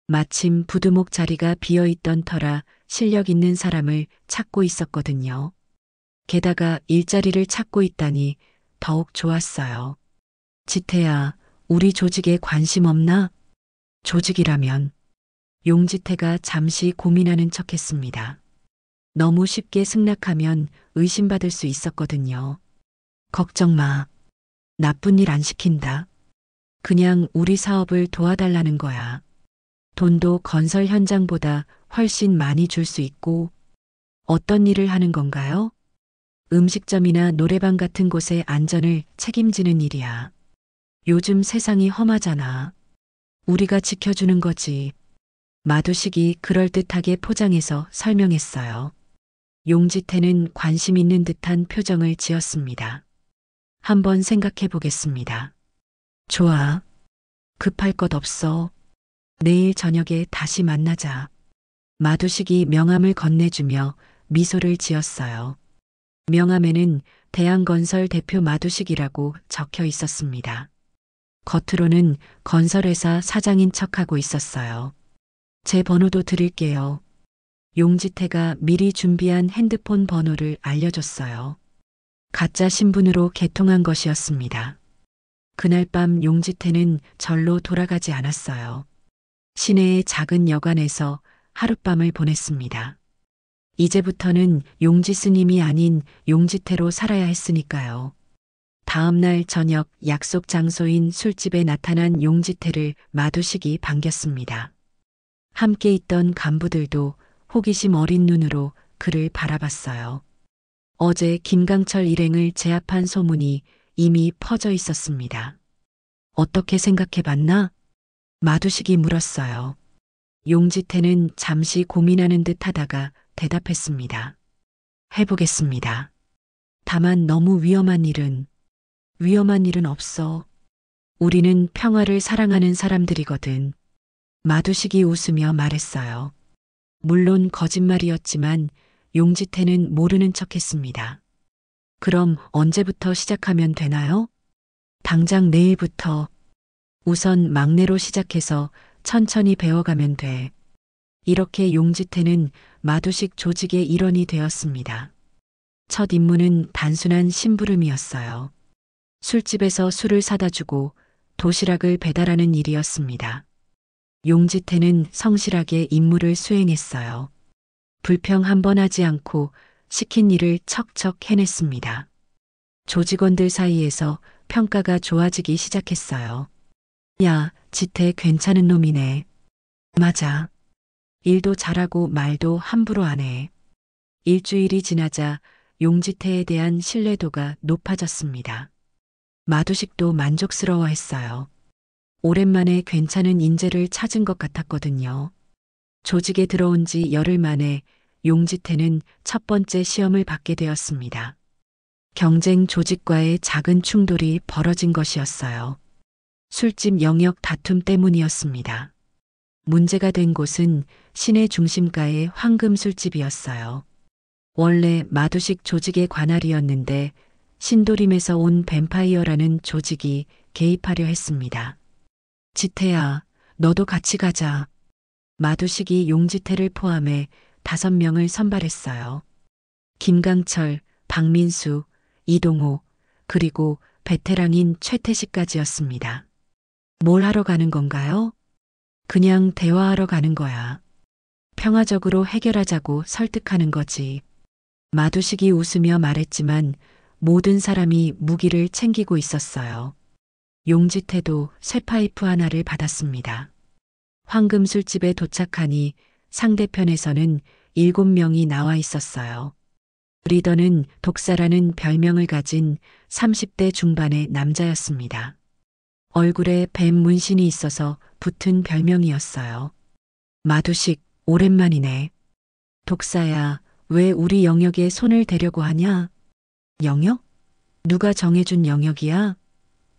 마침 부두목 자리가 비어있던 터라 실력 있는 사람을 찾고 있었거든요. 게다가 일자리를 찾고 있다니 더욱 좋았어요. 지태야, 우리 조직에 관심 없나? 조직이라면. 용지태가 잠시 고민하는 척했습니다. 너무 쉽게 승낙하면 의심받을 수 있었거든요. 걱정 마. 나쁜 일 안 시킨다. 그냥 우리 사업을 도와달라는 거야. 돈도 건설 현장보다 훨씬 많이 줄 수 있고. 어떤 일을 하는 건가요? 음식점이나 노래방 같은 곳의 안전을 책임지는 일이야. 요즘 세상이 험하잖아. 우리가 지켜주는 거지. 마두식이 그럴듯하게 포장해서 설명했어요. 용지태는 관심 있는 듯한 표정을 지었습니다. 한번 생각해 보겠습니다. 좋아. 급할 것 없어. 내일 저녁에 다시 만나자. 마두식이 명함을 건네주며 미소를 지었어요. 명함에는 대한건설 대표 마두식이라고 적혀 있었습니다. 겉으로는 건설회사 사장인 척하고 있었어요. 제 번호도 드릴게요. 용지태가 미리 준비한 핸드폰 번호를 알려줬어요. 가짜 신분으로 개통한 것이었습니다. 그날 밤 용지태는 절로 돌아가지 않았어요. 시내의 작은 여관에서 하룻밤을 보냈습니다. 이제부터는 용지 스님이 아닌 용지태로 살아야 했으니까요. 다음 날 저녁 약속 장소인 술집에 나타난 용지태를 마두식이 반겼습니다. 함께 있던 간부들도 호기심 어린 눈으로 그를 바라봤어요. 어제 김강철 일행을 제압한 소문이 이미 퍼져 있었습니다. 어떻게 생각해 봤나? 마두식이 물었어요. 용지태는 잠시 고민하는 듯 하다가 대답했습니다. 해보겠습니다. 다만 너무 위험한 일은 없어. 우리는 평화를 사랑하는 사람들이거든. 마두식이 웃으며 말했어요. 물론 거짓말이었지만 용지태는 모르는 척했습니다. 그럼 언제부터 시작하면 되나요? 당장 내일부터. 우선 막내로 시작해서 천천히 배워가면 돼. 이렇게 용지태는 마두식 조직의 일원이 되었습니다. 첫 임무는 단순한 심부름이었어요. 술집에서 술을 사다 주고 도시락을 배달하는 일이었습니다. 용지태는 성실하게 임무를 수행했어요. 불평 한 번 하지 않고 시킨 일을 척척 해냈습니다. 조직원들 사이에서 평가가 좋아지기 시작했어요. 야, 지태 괜찮은 놈이네. 맞아. 일도 잘하고 말도 함부로 안 해. 일주일이 지나자 용지태에 대한 신뢰도가 높아졌습니다. 마두식도 만족스러워했어요. 오랜만에 괜찮은 인재를 찾은 것 같았거든요. 조직에 들어온 지 열흘 만에 용지태는 첫 번째 시험을 받게 되었습니다. 경쟁 조직과의 작은 충돌이 벌어진 것이었어요. 술집 영역 다툼 때문이었습니다. 문제가 된 곳은 시내 중심가의 황금 술집이었어요. 원래 마두식 조직의 관할이었는데 신도림에서 온 뱀파이어라는 조직이 개입하려 했습니다. 지태야, 너도 같이 가자. 마두식이 용지태를 포함해 5명을 선발했어요. 김강철, 박민수, 이동호, 그리고 베테랑인 최태식까지였습니다. 뭘 하러 가는 건가요? 그냥 대화하러 가는 거야. 평화적으로 해결하자고 설득하는 거지. 마두식이 웃으며 말했지만 모든 사람이 무기를 챙기고 있었어요. 용지태도 쇠파이프 하나를 받았습니다. 황금 술집에 도착하니 상대편에서는 7명이 나와 있었어요. 리더는 독사라는 별명을 가진 30대 중반의 남자였습니다. 얼굴에 뱀 문신이 있어서 붙은 별명이었어요. 마두식, 오랜만이네. 독사야, 왜 우리 영역에 손을 대려고 하냐? 영역? 누가 정해준 영역이야?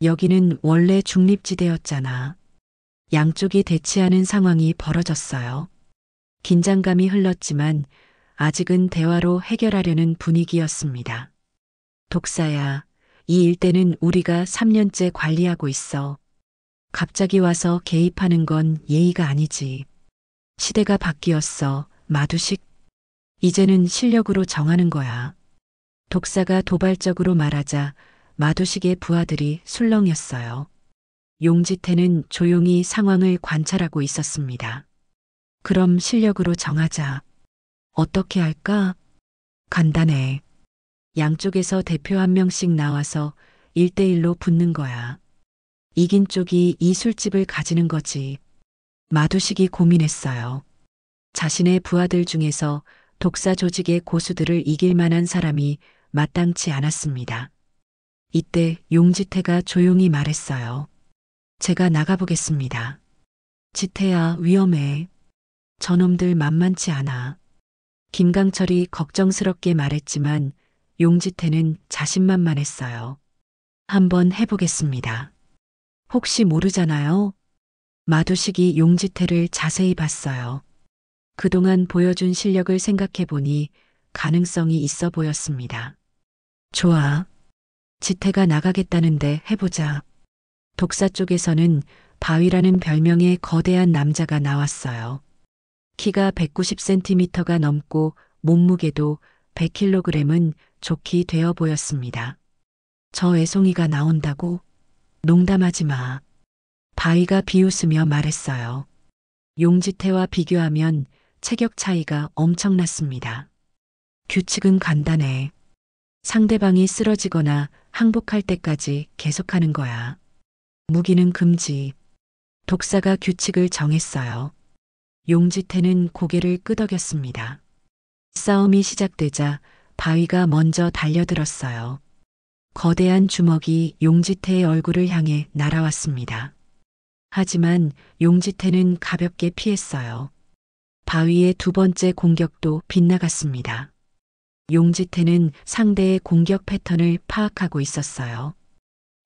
여기는 원래 중립지대였잖아. 양쪽이 대치하는 상황이 벌어졌어요. 긴장감이 흘렀지만 아직은 대화로 해결하려는 분위기였습니다. 독사야, 이 일대는 우리가 3년째 관리하고 있어. 갑자기 와서 개입하는 건 예의가 아니지. 시대가 바뀌었어, 마두식. 이제는 실력으로 정하는 거야. 독사가 도발적으로 말하자 마두식의 부하들이 술렁였어요. 용지태는 조용히 상황을 관찰하고 있었습니다. 그럼 실력으로 정하자. 어떻게 할까? 간단해. 양쪽에서 대표 1명씩 나와서 1대1로 붙는 거야. 이긴 쪽이 이 술집을 가지는 거지. 마두식이 고민했어요. 자신의 부하들 중에서 독사 조직의 고수들을 이길 만한 사람이 마땅치 않았습니다. 이때 용지태가 조용히 말했어요. 제가 나가보겠습니다. 지태야, 위험해. 저놈들 만만치 않아. 김강철이 걱정스럽게 말했지만 용지태는 자신만만했어요. 한번 해보겠습니다. 혹시 모르잖아요. 마두식이 용지태를 자세히 봤어요. 그동안 보여준 실력을 생각해 보니 가능성이 있어 보였습니다. 좋아. 지태가 나가겠다는데 해보자. 독사 쪽에서는 바위라는 별명의 거대한 남자가 나왔어요. 키가 190cm가 넘고 몸무게도 100kg은 좋게 되어 보였습니다. 저 애송이가 나온다고? 농담하지 마. 바위가 비웃으며 말했어요. 용지태와 비교하면 체격 차이가 엄청났습니다. 규칙은 간단해. 상대방이 쓰러지거나 항복할 때까지 계속하는 거야. 무기는 금지. 독사가 규칙을 정했어요. 용지태는 고개를 끄덕였습니다. 싸움이 시작되자 바위가 먼저 달려들었어요. 거대한 주먹이 용지태의 얼굴을 향해 날아왔습니다. 하지만 용지태는 가볍게 피했어요. 바위의 두 번째 공격도 빗나갔습니다. 용지태는 상대의 공격 패턴을 파악하고 있었어요.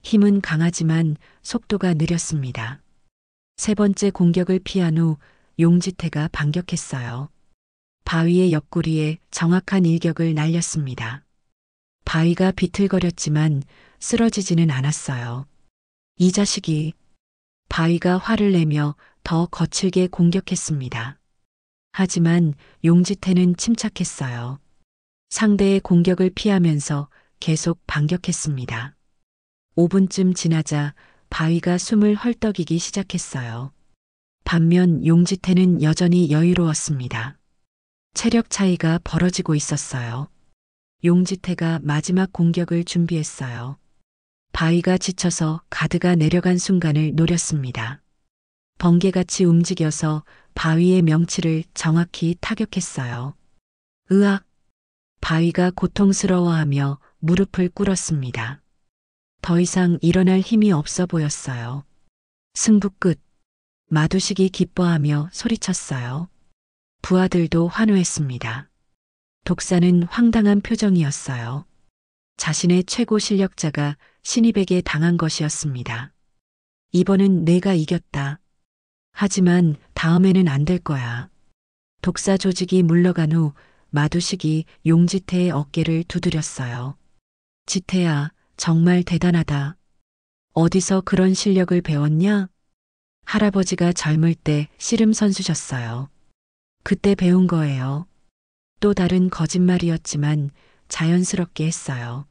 힘은 강하지만 속도가 느렸습니다. 세 번째 공격을 피한 후 용지태가 반격했어요. 바위의 옆구리에 정확한 일격을 날렸습니다. 바위가 비틀거렸지만 쓰러지지는 않았어요. 이 자식이. 바위가 화를 내며 더 거칠게 공격했습니다. 하지만 용지태는 침착했어요. 상대의 공격을 피하면서 계속 반격했습니다. 5분쯤 지나자 바위가 숨을 헐떡이기 시작했어요. 반면 용지태는 여전히 여유로웠습니다. 체력 차이가 벌어지고 있었어요. 용지태가 마지막 공격을 준비했어요. 바위가 지쳐서 가드가 내려간 순간을 노렸습니다. 번개같이 움직여서 바위의 명치를 정확히 타격했어요. 으악! 바위가 고통스러워하며 무릎을 꿇었습니다. 더 이상 일어날 힘이 없어 보였어요. 승부 끝. 마두식이 기뻐하며 소리쳤어요. 부하들도 환호했습니다. 독사는 황당한 표정이었어요. 자신의 최고 실력자가 신입에게 당한 것이었습니다. 이번은 내가 이겼다. 하지만 다음에는 안 될 거야. 독사 조직이 물러간 후 마두식이 용지태의 어깨를 두드렸어요. 지태야, 정말 대단하다. 어디서 그런 실력을 배웠냐? 할아버지가 젊을 때 씨름 선수셨어요. 그때 배운 거예요. 또 다른 거짓말이었지만 자연스럽게 했어요.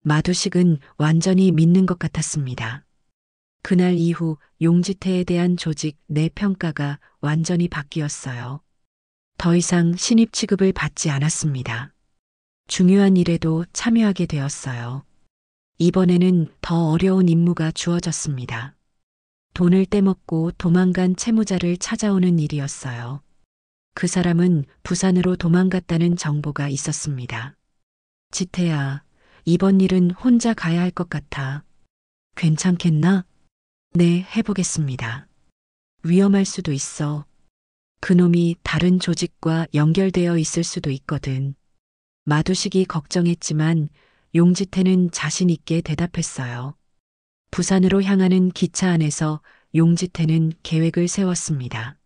마두식은 완전히 믿는 것 같았습니다. 그날 이후 용지태에 대한 조직 내 평가가 완전히 바뀌었어요. 더 이상 신입 취급을 받지 않았습니다. 중요한 일에도 참여하게 되었어요. 이번에는 더 어려운 임무가 주어졌습니다. 돈을 떼먹고 도망간 채무자를 찾아오는 일이었어요. 그 사람은 부산으로 도망갔다는 정보가 있었습니다. 지태야, 이번 일은 혼자 가야 할 것 같아. 괜찮겠나? 네, 해보겠습니다. 위험할 수도 있어. 그놈이 다른 조직과 연결되어 있을 수도 있거든. 마두식이 걱정했지만 용지태는 자신 있게 대답했어요. 부산으로 향하는 기차 안에서 용지태는 계획을 세웠습니다.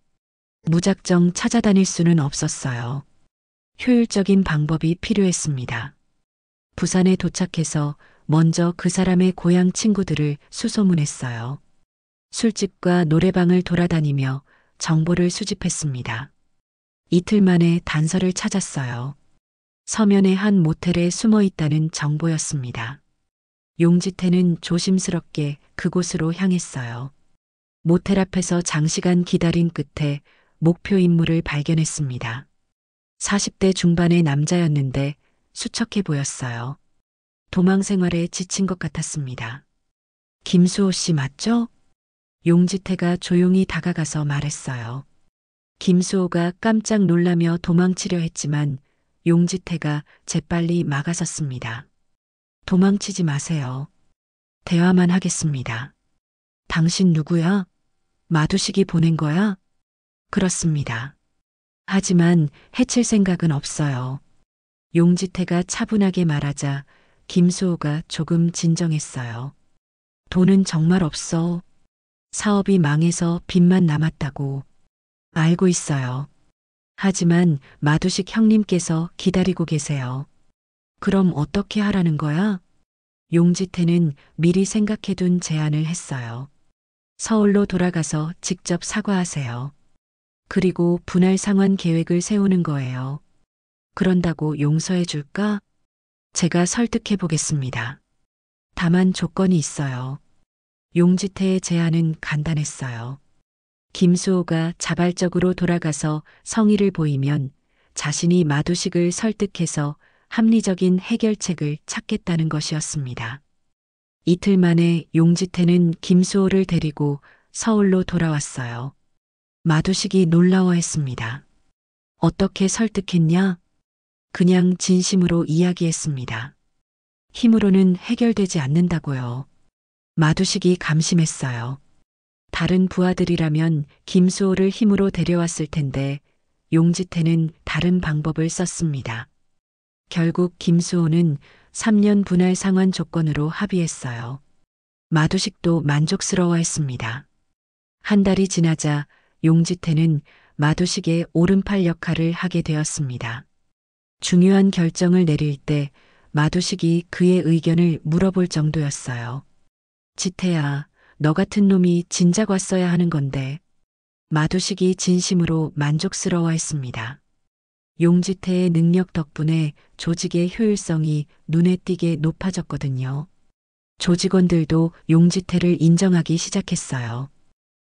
무작정 찾아다닐 수는 없었어요. 효율적인 방법이 필요했습니다. 부산에 도착해서 먼저 그 사람의 고향 친구들을 수소문했어요. 술집과 노래방을 돌아다니며 정보를 수집했습니다. 이틀 만에 단서를 찾았어요. 서면의 한 모텔에 숨어 있다는 정보였습니다. 용지태는 조심스럽게 그곳으로 향했어요. 모텔 앞에서 장시간 기다린 끝에 목표 인물을 발견했습니다. 40대 중반의 남자였는데 수척해 보였어요. 도망 생활에 지친 것 같았습니다. 김수호 씨 맞죠? 용지태가 조용히 다가가서 말했어요. 김수호가 깜짝 놀라며 도망치려 했지만 용지태가 재빨리 막아섰습니다. 도망치지 마세요. 대화만 하겠습니다. 당신 누구야? 마두식이 보낸 거야? 그렇습니다. 하지만 해칠 생각은 없어요. 용지태가 차분하게 말하자 김수호가 조금 진정했어요. 돈은 정말 없어. 사업이 망해서 빚만 남았다고. 알고 있어요. 하지만 마두식 형님께서 기다리고 계세요. 그럼 어떻게 하라는 거야? 용지태는 미리 생각해둔 제안을 했어요. 서울로 돌아가서 직접 사과하세요. 그리고 분할 상환 계획을 세우는 거예요. 그런다고 용서해 줄까? 제가 설득해 보겠습니다. 다만 조건이 있어요. 용지태의 제안은 간단했어요. 김수호가 자발적으로 돌아가서 성의를 보이면 자신이 마두식을 설득해서 합리적인 해결책을 찾겠다는 것이었습니다. 이틀 만에 용지태는 김수호를 데리고 서울로 돌아왔어요. 마두식이 놀라워했습니다. 어떻게 설득했냐? 그냥 진심으로 이야기했습니다. 힘으로는 해결되지 않는다고요. 마두식이 감심했어요. 다른 부하들이라면 김수호를 힘으로 데려왔을 텐데 용지태는 다른 방법을 썼습니다. 결국 김수호는 3년 분할 상환 조건으로 합의했어요. 마두식도 만족스러워했습니다. 한 달이 지나자 용지태는 마두식의 오른팔 역할을 하게 되었습니다. 중요한 결정을 내릴 때 마두식이 그의 의견을 물어볼 정도였어요. 지태야, 너 같은 놈이 진작 왔어야 하는 건데. 마두식이 진심으로 만족스러워했습니다. 용지태의 능력 덕분에 조직의 효율성이 눈에 띄게 높아졌거든요. 조직원들도 용지태를 인정하기 시작했어요.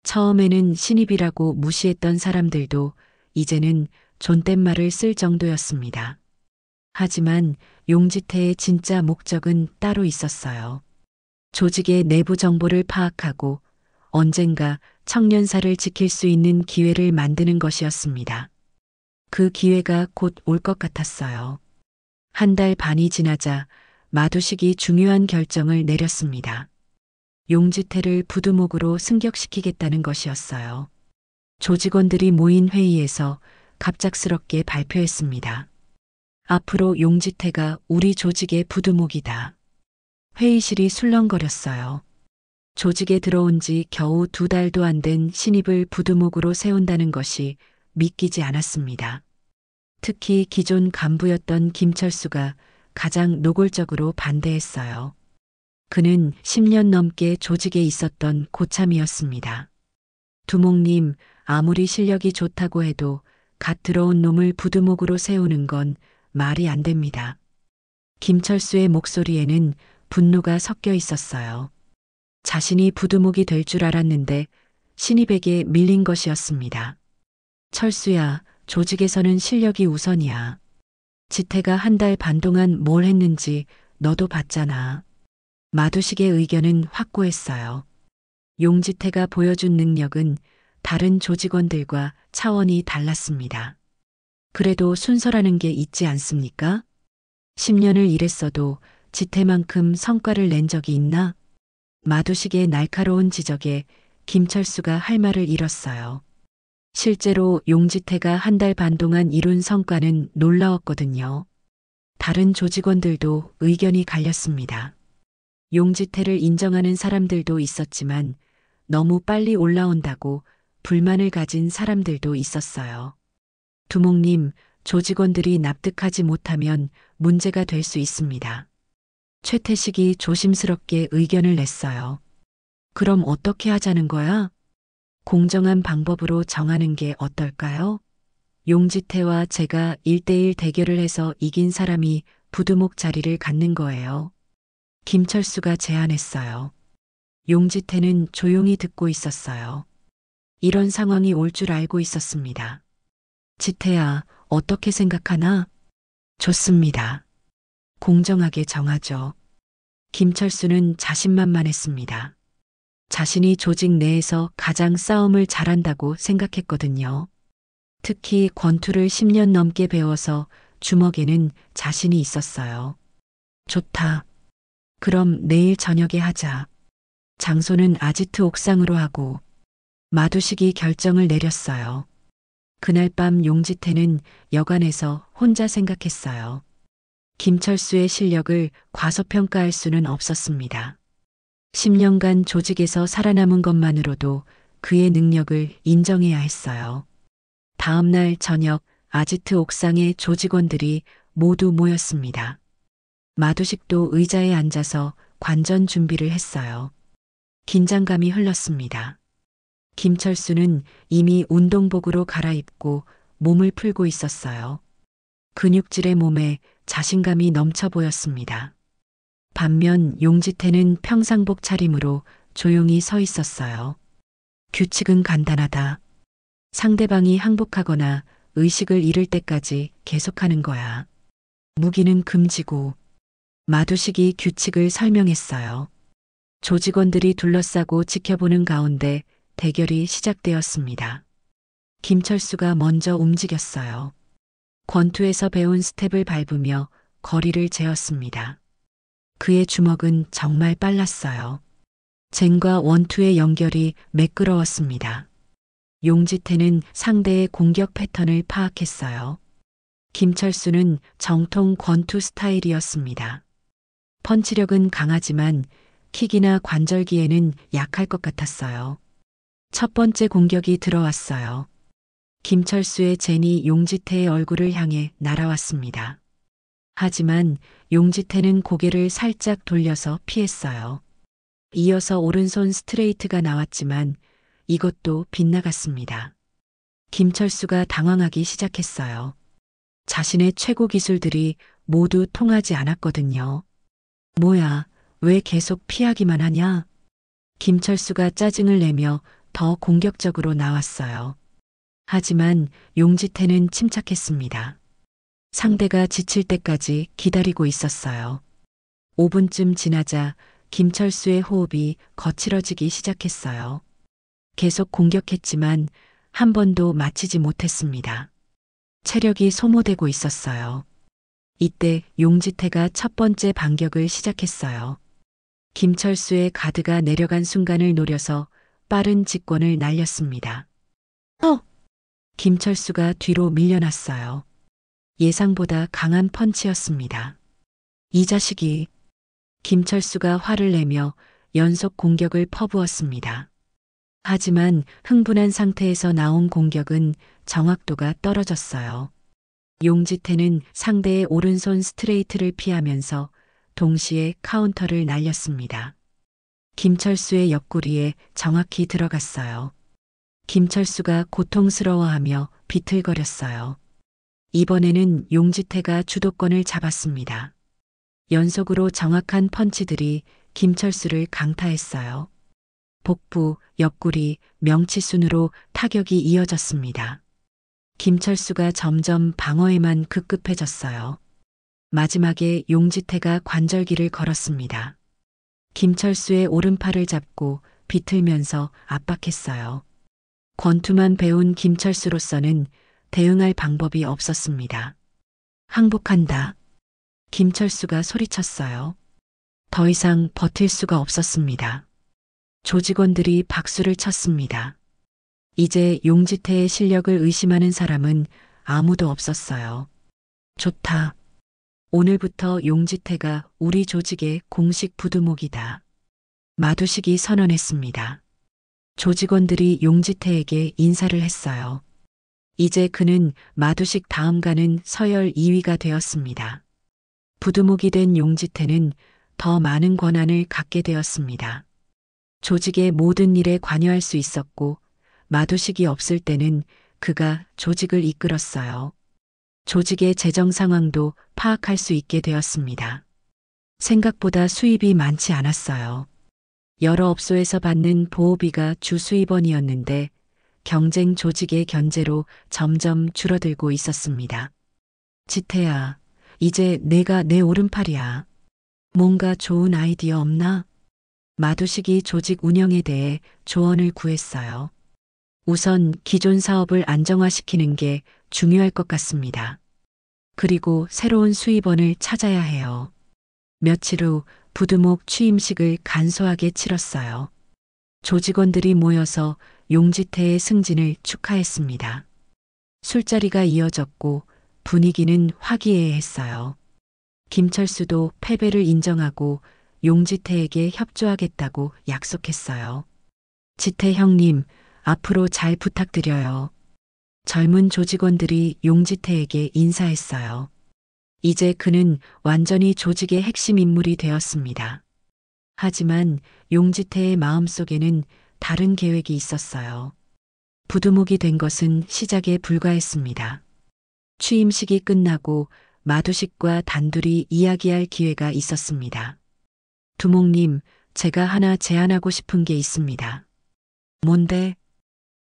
처음에는 신입이라고 무시했던 사람들도 이제는 존댓말을 쓸 정도였습니다. 하지만 용지태의 진짜 목적은 따로 있었어요. 조직의 내부 정보를 파악하고 언젠가 청년사를 지킬 수 있는 기회를 만드는 것이었습니다. 그 기회가 곧 올 것 같았어요. 한 달 반이 지나자 마두식이 중요한 결정을 내렸습니다. 용지태를 부두목으로 승격시키겠다는 것이었어요. 조직원들이 모인 회의에서 갑작스럽게 발표했습니다. 앞으로 용지태가 우리 조직의 부두목이다. 회의실이 술렁거렸어요. 조직에 들어온 지 겨우 2달도 안 된 신입을 부두목으로 세운다는 것이 믿기지 않았습니다. 특히 기존 간부였던 김철수가 가장 노골적으로 반대했어요. 그는 10년 넘게 조직에 있었던 고참이었습니다. 두목님, 아무리 실력이 좋다고 해도 갓 들어온 놈을 부두목으로 세우는 건 말이 안 됩니다. 김철수의 목소리에는 분노가 섞여 있었어요. 자신이 부두목이 될 줄 알았는데 신입에게 밀린 것이었습니다. 철수야, 조직에서는 실력이 우선이야. 지태가 한 달 반 동안 뭘 했는지 너도 봤잖아. 마두식의 의견은 확고했어요. 용지태가 보여준 능력은 다른 조직원들과 차원이 달랐습니다. 그래도 순서라는 게 있지 않습니까? 10년을 일했어도 지태만큼 성과를 낸 적이 있나? 마두식의 날카로운 지적에 김철수가 할 말을 잃었어요. 실제로 용지태가 한 달 반 동안 이룬 성과는 놀라웠거든요. 다른 조직원들도 의견이 갈렸습니다. 용지태를 인정하는 사람들도 있었지만 너무 빨리 올라온다고 불만을 가진 사람들도 있었어요. 두목님, 조직원들이 납득하지 못하면 문제가 될 수 있습니다. 최태식이 조심스럽게 의견을 냈어요. 그럼 어떻게 하자는 거야? 공정한 방법으로 정하는 게 어떨까요? 용지태와 제가 1대1 대결을 해서 이긴 사람이 부두목 자리를 갖는 거예요. 김철수가 제안했어요. 용지태는 조용히 듣고 있었어요. 이런 상황이 올 줄 알고 있었습니다. 지태야, 어떻게 생각하나? 좋습니다. 공정하게 정하죠. 김철수는 자신만만했습니다. 자신이 조직 내에서 가장 싸움을 잘한다고 생각했거든요. 특히 권투를 10년 넘게 배워서 주먹에는 자신이 있었어요. 좋다. 그럼 내일 저녁에 하자. 장소는 아지트 옥상으로 하고. 마두식이 결정을 내렸어요. 그날 밤 용지태는 여관에서 혼자 생각했어요. 김철수의 실력을 과소평가할 수는 없었습니다. 10년간 조직에서 살아남은 것만으로도 그의 능력을 인정해야 했어요. 다음 날 저녁 아지트 옥상에 조직원들이 모두 모였습니다. 마두식도 의자에 앉아서 관전 준비를 했어요. 긴장감이 흘렀습니다. 김철수는 이미 운동복으로 갈아입고 몸을 풀고 있었어요. 근육질의 몸에 자신감이 넘쳐 보였습니다. 반면 용지태는 평상복 차림으로 조용히 서 있었어요. 규칙은 간단하다. 상대방이 항복하거나 의식을 잃을 때까지 계속하는 거야. 무기는 금지고. 마두식이 규칙을 설명했어요. 조직원들이 둘러싸고 지켜보는 가운데 대결이 시작되었습니다. 김철수가 먼저 움직였어요. 권투에서 배운 스텝을 밟으며 거리를 재었습니다. 그의 주먹은 정말 빨랐어요. 쟁과 원투의 연결이 매끄러웠습니다. 용지태는 상대의 공격 패턴을 파악했어요. 김철수는 정통 권투 스타일이었습니다. 펀치력은 강하지만 킥이나 관절기에는 약할 것 같았어요. 첫 번째 공격이 들어왔어요. 김철수의 젠이 용지태의 얼굴을 향해 날아왔습니다. 하지만 용지태는 고개를 살짝 돌려서 피했어요. 이어서 오른손 스트레이트가 나왔지만 이것도 빗나갔습니다. 김철수가 당황하기 시작했어요. 자신의 최고 기술들이 모두 통하지 않았거든요. 뭐야, 왜 계속 피하기만 하냐? 김철수가 짜증을 내며 더 공격적으로 나왔어요. 하지만 용지태는 침착했습니다. 상대가 지칠 때까지 기다리고 있었어요. 5분쯤 지나자 김철수의 호흡이 거칠어지기 시작했어요. 계속 공격했지만 한 번도 맞히지 못했습니다. 체력이 소모되고 있었어요. 이때 용지태가 첫 번째 반격을 시작했어요. 김철수의 가드가 내려간 순간을 노려서 빠른 직권을 날렸습니다. 김철수가 뒤로 밀려났어요. 예상보다 강한 펀치였습니다. 이 자식이. 김철수가 화를 내며 연속 공격을 퍼부었습니다. 하지만 흥분한 상태에서 나온 공격은 정확도가 떨어졌어요. 용지태는 상대의 오른손 스트레이트를 피하면서 동시에 카운터를 날렸습니다. 김철수의 옆구리에 정확히 들어갔어요. 김철수가 고통스러워하며 비틀거렸어요. 이번에는 용지태가 주도권을 잡았습니다. 연속으로 정확한 펀치들이 김철수를 강타했어요. 복부, 옆구리, 명치순으로 타격이 이어졌습니다. 김철수가 점점 방어에만 급급해졌어요. 마지막에 용지태가 관절기를 걸었습니다. 김철수의 오른팔을 잡고 비틀면서 압박했어요. 권투만 배운 김철수로서는 대응할 방법이 없었습니다. 항복한다. 김철수가 소리쳤어요. 더 이상 버틸 수가 없었습니다. 조직원들이 박수를 쳤습니다. 이제 용지태의 실력을 의심하는 사람은 아무도 없었어요. 좋다. 오늘부터 용지태가 우리 조직의 공식 부두목이다. 마두식이 선언했습니다. 조직원들이 용지태에게 인사를 했어요. 이제 그는 마두식 다음 가는 서열 2위가 되었습니다. 부두목이 된 용지태는 더 많은 권한을 갖게 되었습니다. 조직의 모든 일에 관여할 수 있었고 마두식이 없을 때는 그가 조직을 이끌었어요. 조직의 재정 상황도 파악할 수 있게 되었습니다. 생각보다 수입이 많지 않았어요. 여러 업소에서 받는 보호비가 주 수입원이었는데 경쟁 조직의 견제로 점점 줄어들고 있었습니다. 지태야, 이제 내가 내 오른팔이야. 뭔가 좋은 아이디어 없나? 마두식이 조직 운영에 대해 조언을 구했어요. 우선 기존 사업을 안정화시키는 게 중요할 것 같습니다. 그리고 새로운 수입원을 찾아야 해요. 며칠 후 부두목 취임식을 간소하게 치렀어요. 조직원들이 모여서 용지태의 승진을 축하했습니다. 술자리가 이어졌고 분위기는 화기애애했어요. 김철수도 패배를 인정하고 용지태에게 협조하겠다고 약속했어요. 지태 형님, 앞으로 잘 부탁드려요. 젊은 조직원들이 용지태에게 인사했어요. 이제 그는 완전히 조직의 핵심 인물이 되었습니다. 하지만 용지태의 마음속에는 다른 계획이 있었어요. 부두목이 된 것은 시작에 불과했습니다. 취임식이 끝나고 마두식과 단둘이 이야기할 기회가 있었습니다. 두목님, 제가 하나 제안하고 싶은 게 있습니다. 뭔데?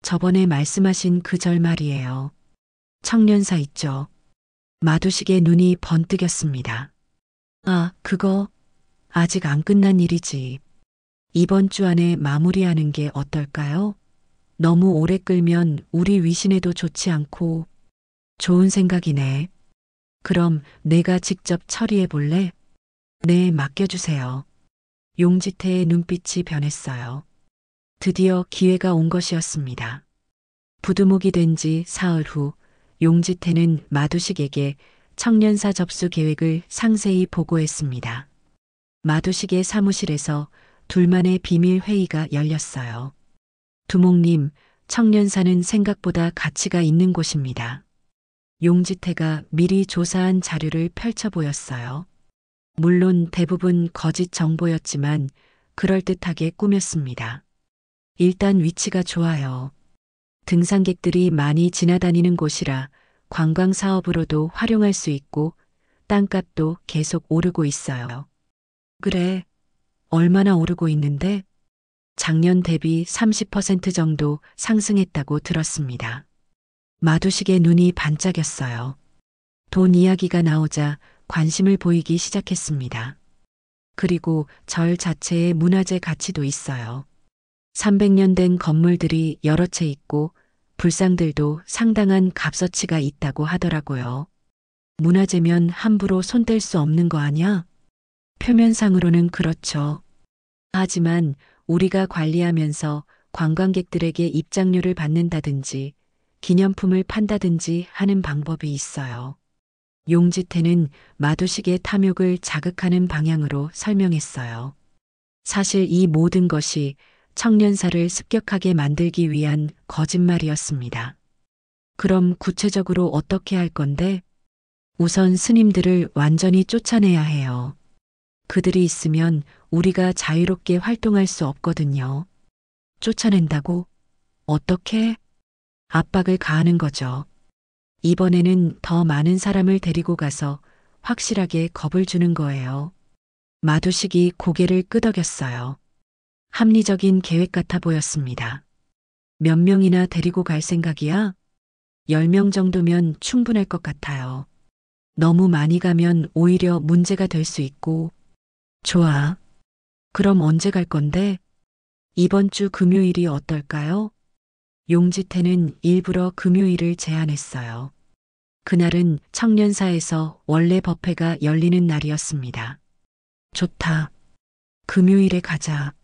저번에 말씀하신 그 절 말이에요. 청년사 있죠. 마두식의 눈이 번뜩였습니다. 아, 그거 아직 안 끝난 일이지. 이번 주 안에 마무리하는 게 어떨까요? 너무 오래 끌면 우리 위신에도 좋지 않고. 좋은 생각이네. 그럼 내가 직접 처리해 볼래? 네, 맡겨주세요. 용지태의 눈빛이 변했어요. 드디어 기회가 온 것이었습니다. 부두목이 된 지 사흘 후 용지태는 마두식에게 청년사 접수 계획을 상세히 보고했습니다. 마두식의 사무실에서 둘만의 비밀 회의가 열렸어요. 두목님, 청년사는 생각보다 가치가 있는 곳입니다. 용지태가 미리 조사한 자료를 펼쳐 보였어요. 물론 대부분 거짓 정보였지만 그럴듯하게 꾸몄습니다. 일단 위치가 좋아요. 등산객들이 많이 지나다니는 곳이라 관광 사업으로도 활용할 수 있고 땅값도 계속 오르고 있어요. 그래, 얼마나 오르고 있는데? 작년 대비 30% 정도 상승했다고 들었습니다. 마두식의 눈이 반짝였어요. 돈 이야기가 나오자 관심을 보이기 시작했습니다. 그리고 절 자체의 문화재 가치도 있어요. 300년 된 건물들이 여러 채 있고 불상들도 상당한 값어치가 있다고 하더라고요. 문화재면 함부로 손댈 수 없는 거 아냐? 표면상으로는 그렇죠. 하지만 우리가 관리하면서 관광객들에게 입장료를 받는다든지 기념품을 판다든지 하는 방법이 있어요. 용지태는 마두식의 탐욕을 자극하는 방향으로 설명했어요. 사실 이 모든 것이 청년사를 습격하게 만들기 위한 거짓말이었습니다. 그럼 구체적으로 어떻게 할 건데? 우선 스님들을 완전히 쫓아내야 해요. 그들이 있으면 우리가 자유롭게 활동할 수 없거든요. 쫓아낸다고? 어떻게? 압박을 가하는 거죠. 이번에는 더 많은 사람을 데리고 가서 확실하게 겁을 주는 거예요. 마두식이 고개를 끄덕였어요. 합리적인 계획 같아 보였습니다. 몇 명이나 데리고 갈 생각이야? 10명 정도면 충분할 것 같아요. 너무 많이 가면 오히려 문제가 될 수 있고. 좋아. 그럼 언제 갈 건데? 이번 주 금요일이 어떨까요? 용지태는 일부러 금요일을 제안했어요. 그날은 청년사에서 원래 법회가 열리는 날이었습니다. 좋다. 금요일에 가자.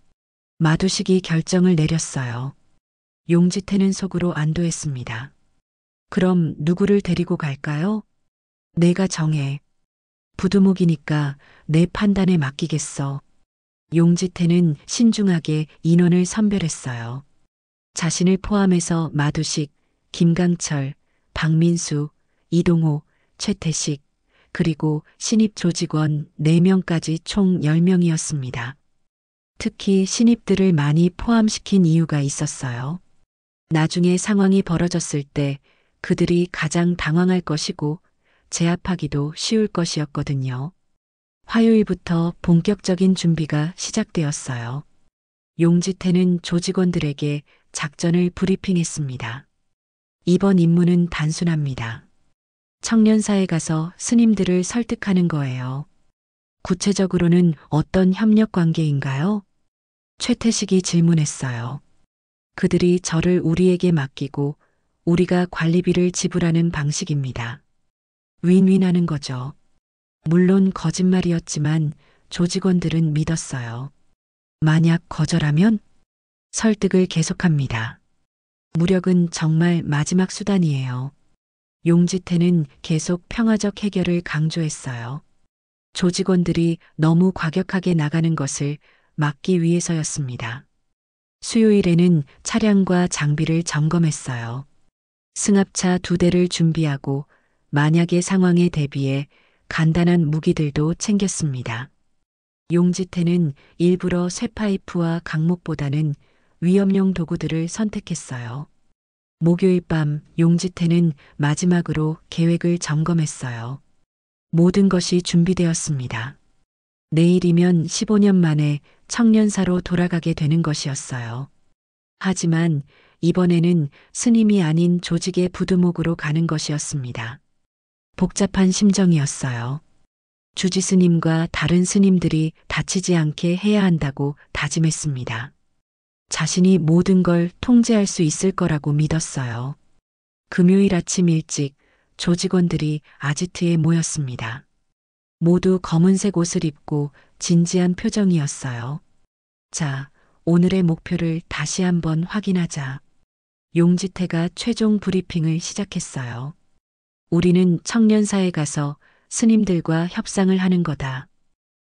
마두식이 결정을 내렸어요. 용지태는 속으로 안도했습니다. 그럼 누구를 데리고 갈까요? 내가 정해. 부두목이니까 내 판단에 맡기겠어. 용지태는 신중하게 인원을 선별했어요. 자신을 포함해서 마두식, 김강철, 박민수, 이동호, 최태식, 그리고 신입 조직원 4명까지 총 10명이었습니다. 특히 신입들을 많이 포함시킨 이유가 있었어요. 나중에 상황이 벌어졌을 때 그들이 가장 당황할 것이고 제압하기도 쉬울 것이었거든요. 화요일부터 본격적인 준비가 시작되었어요. 용지태는 조직원들에게 작전을 브리핑했습니다. 이번 임무는 단순합니다. 청년사에 가서 스님들을 설득하는 거예요. 구체적으로는 어떤 협력 관계인가요? 최태식이 질문했어요. 그들이 저를 우리에게 맡기고 우리가 관리비를 지불하는 방식입니다. 윈윈하는 거죠. 물론 거짓말이었지만 조직원들은 믿었어요. 만약 거절하면 설득을 계속합니다. 무력은 정말 마지막 수단이에요. 용지태는 계속 평화적 해결을 강조했어요. 조직원들이 너무 과격하게 나가는 것을 막기 위해서였습니다. 수요일에는 차량과 장비를 점검했어요. 승합차 2대를 준비하고 만약의 상황에 대비해 간단한 무기들도 챙겼습니다. 용지태는 일부러 쇠파이프와 강목보다는 위험용 도구들을 선택했어요. 목요일 밤 용지태는 마지막으로 계획을 점검했어요. 모든 것이 준비되었습니다. 내일이면 15년 만에 청년사로 돌아가게 되는 것이었어요. 하지만 이번에는 스님이 아닌 조직의 부두목으로 가는 것이었습니다. 복잡한 심정이었어요. 주지 스님과 다른 스님들이 다치지 않게 해야 한다고 다짐했습니다. 자신이 모든 걸 통제할 수 있을 거라고 믿었어요. 금요일 아침 일찍 조직원들이 아지트에 모였습니다. 모두 검은색 옷을 입고 진지한 표정이었어요. 자, 오늘의 목표를 다시 한번 확인하자. 용지태가 최종 브리핑을 시작했어요. 우리는 청년사에 가서 스님들과 협상을 하는 거다.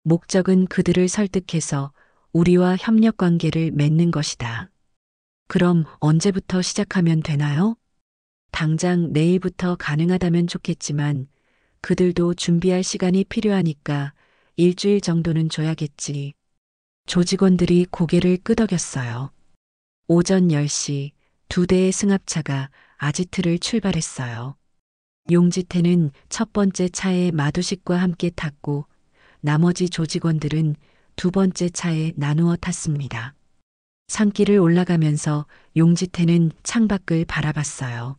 목적은 그들을 설득해서 우리와 협력 관계를 맺는 것이다. 그럼 언제부터 시작하면 되나요? 당장 내일부터 가능하다면 좋겠지만 그들도 준비할 시간이 필요하니까 일주일 정도는 줘야겠지. 조직원들이 고개를 끄덕였어요. 오전 10시 2대의 승합차가 아지트를 출발했어요. 용지태는 첫 번째 차에 마두식과 함께 탔고 나머지 조직원들은 두 번째 차에 나누어 탔습니다. 산길을 올라가면서 용지태는 창밖을 바라봤어요.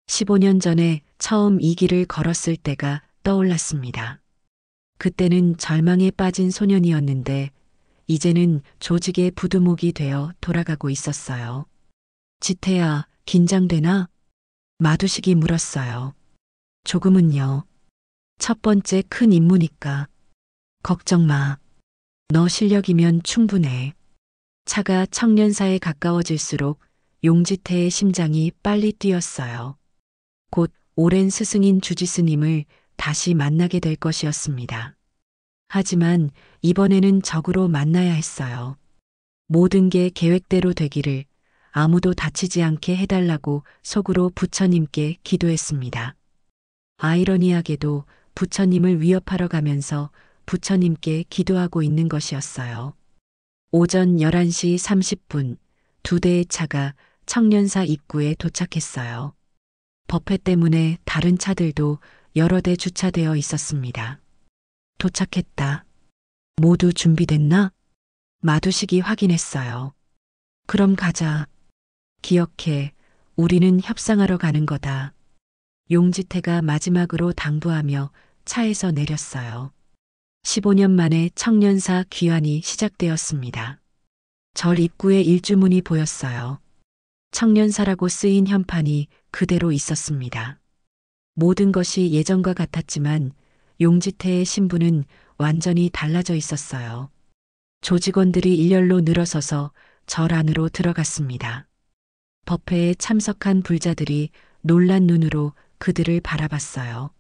15년 전에 처음 이 길을 걸었을 때가 떠올랐습니다. 그때는 절망에 빠진 소년이었는데 이제는 조직의 부두목이 되어 돌아가고 있었어요. 지태야, 긴장되나? 마두식이 물었어요. 조금은요. 첫 번째 큰 임무니까. 걱정 마. 너 실력이면 충분해. 차가 청년사에 가까워질수록 용지태의 심장이 빨리 뛰었어요. 곧 오랜 스승인 주지스님을 다시 만나게 될 것이었습니다. 하지만 이번에는 적으로 만나야 했어요. 모든 게 계획대로 되기를 아무도 다치지 않게 해달라고 속으로 부처님께 기도했습니다. 아이러니하게도 부처님을 위협하러 가면서 부처님께 기도하고 있는 것이었어요. 오전 11시 30분 2대의 차가 청년사 입구에 도착했어요. 법회 때문에 다른 차들도 여러 대 주차되어 있었습니다. 도착했다. 모두 준비됐나? 마두식이 확인했어요. 그럼 가자. 기억해, 우리는 협상하러 가는 거다. 용지태가 마지막으로 당부하며 차에서 내렸어요. 15년 만에 청년사 귀환이 시작되었습니다. 절 입구에 일주문이 보였어요. 청년사라고 쓰인 현판이 그대로 있었습니다. 모든 것이 예전과 같았지만 용지태의 신분은 완전히 달라져 있었어요. 조직원들이 일렬로 늘어서서 절 안으로 들어갔습니다. 법회에 참석한 불자들이 놀란 눈으로 그들을 바라봤어요.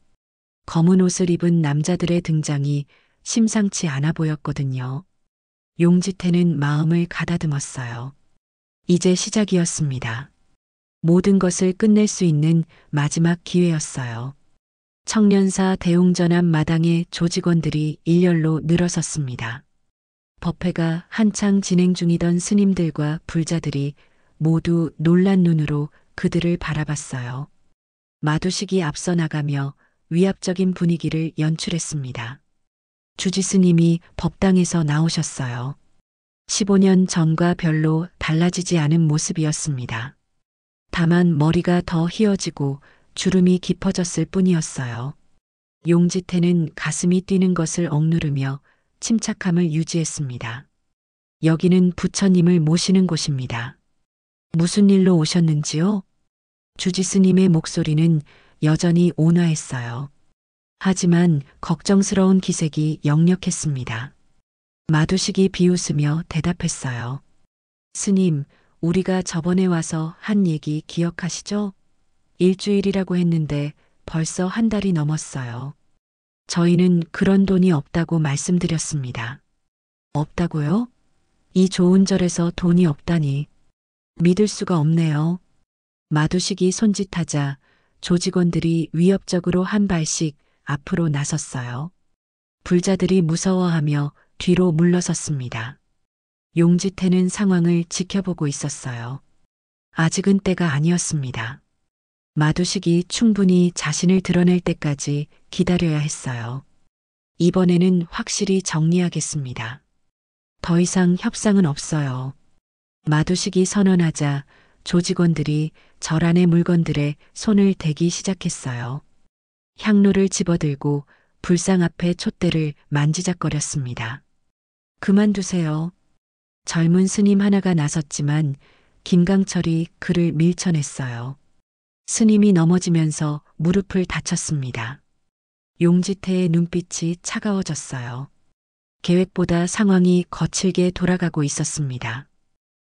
검은 옷을 입은 남자들의 등장이 심상치 않아 보였거든요. 용지태는 마음을 가다듬었어요. 이제 시작이었습니다. 모든 것을 끝낼 수 있는 마지막 기회였어요. 청년사 대웅전암 마당에 조직원들이 일렬로 늘어섰습니다. 법회가 한창 진행 중이던 스님들과 불자들이 모두 놀란 눈으로 그들을 바라봤어요. 마두식이 앞서 나가며 위압적인 분위기를 연출했습니다. 주지스님이 법당에서 나오셨어요. 15년 전과 별로 달라지지 않은 모습이었습니다. 다만 머리가 더 휘어지고 주름이 깊어졌을 뿐이었어요. 용지태는 가슴이 뛰는 것을 억누르며 침착함을 유지했습니다. 여기는 부처님을 모시는 곳입니다. 무슨 일로 오셨는지요? 주지스님의 목소리는 여전히 온화했어요. 하지만 걱정스러운 기색이 역력했습니다. 마두식이 비웃으며 대답했어요. 스님, 우리가 저번에 와서 한 얘기 기억하시죠? 일주일이라고 했는데 벌써 한 달이 넘었어요. 저희는 그런 돈이 없다고 말씀드렸습니다. 없다고요? 이 좋은 절에서 돈이 없다니 믿을 수가 없네요. 마두식이 손짓하자 조직원들이 위협적으로 한 발씩 앞으로 나섰어요. 불자들이 무서워하며 뒤로 물러섰습니다. 용지태는 상황을 지켜보고 있었어요. 아직은 때가 아니었습니다. 마두식이 충분히 자신을 드러낼 때까지 기다려야 했어요. 이번에는 확실히 정리하겠습니다. 더 이상 협상은 없어요. 마두식이 선언하자 조직원들이 절 안의 물건들에 손을 대기 시작했어요. 향로를 집어들고 불상 앞에 촛대를 만지작거렸습니다. 그만두세요. 젊은 스님 하나가 나섰지만 김강철이 그를 밀쳐냈어요. 스님이 넘어지면서 무릎을 다쳤습니다. 용지태의 눈빛이 차가워졌어요. 계획보다 상황이 거칠게 돌아가고 있었습니다.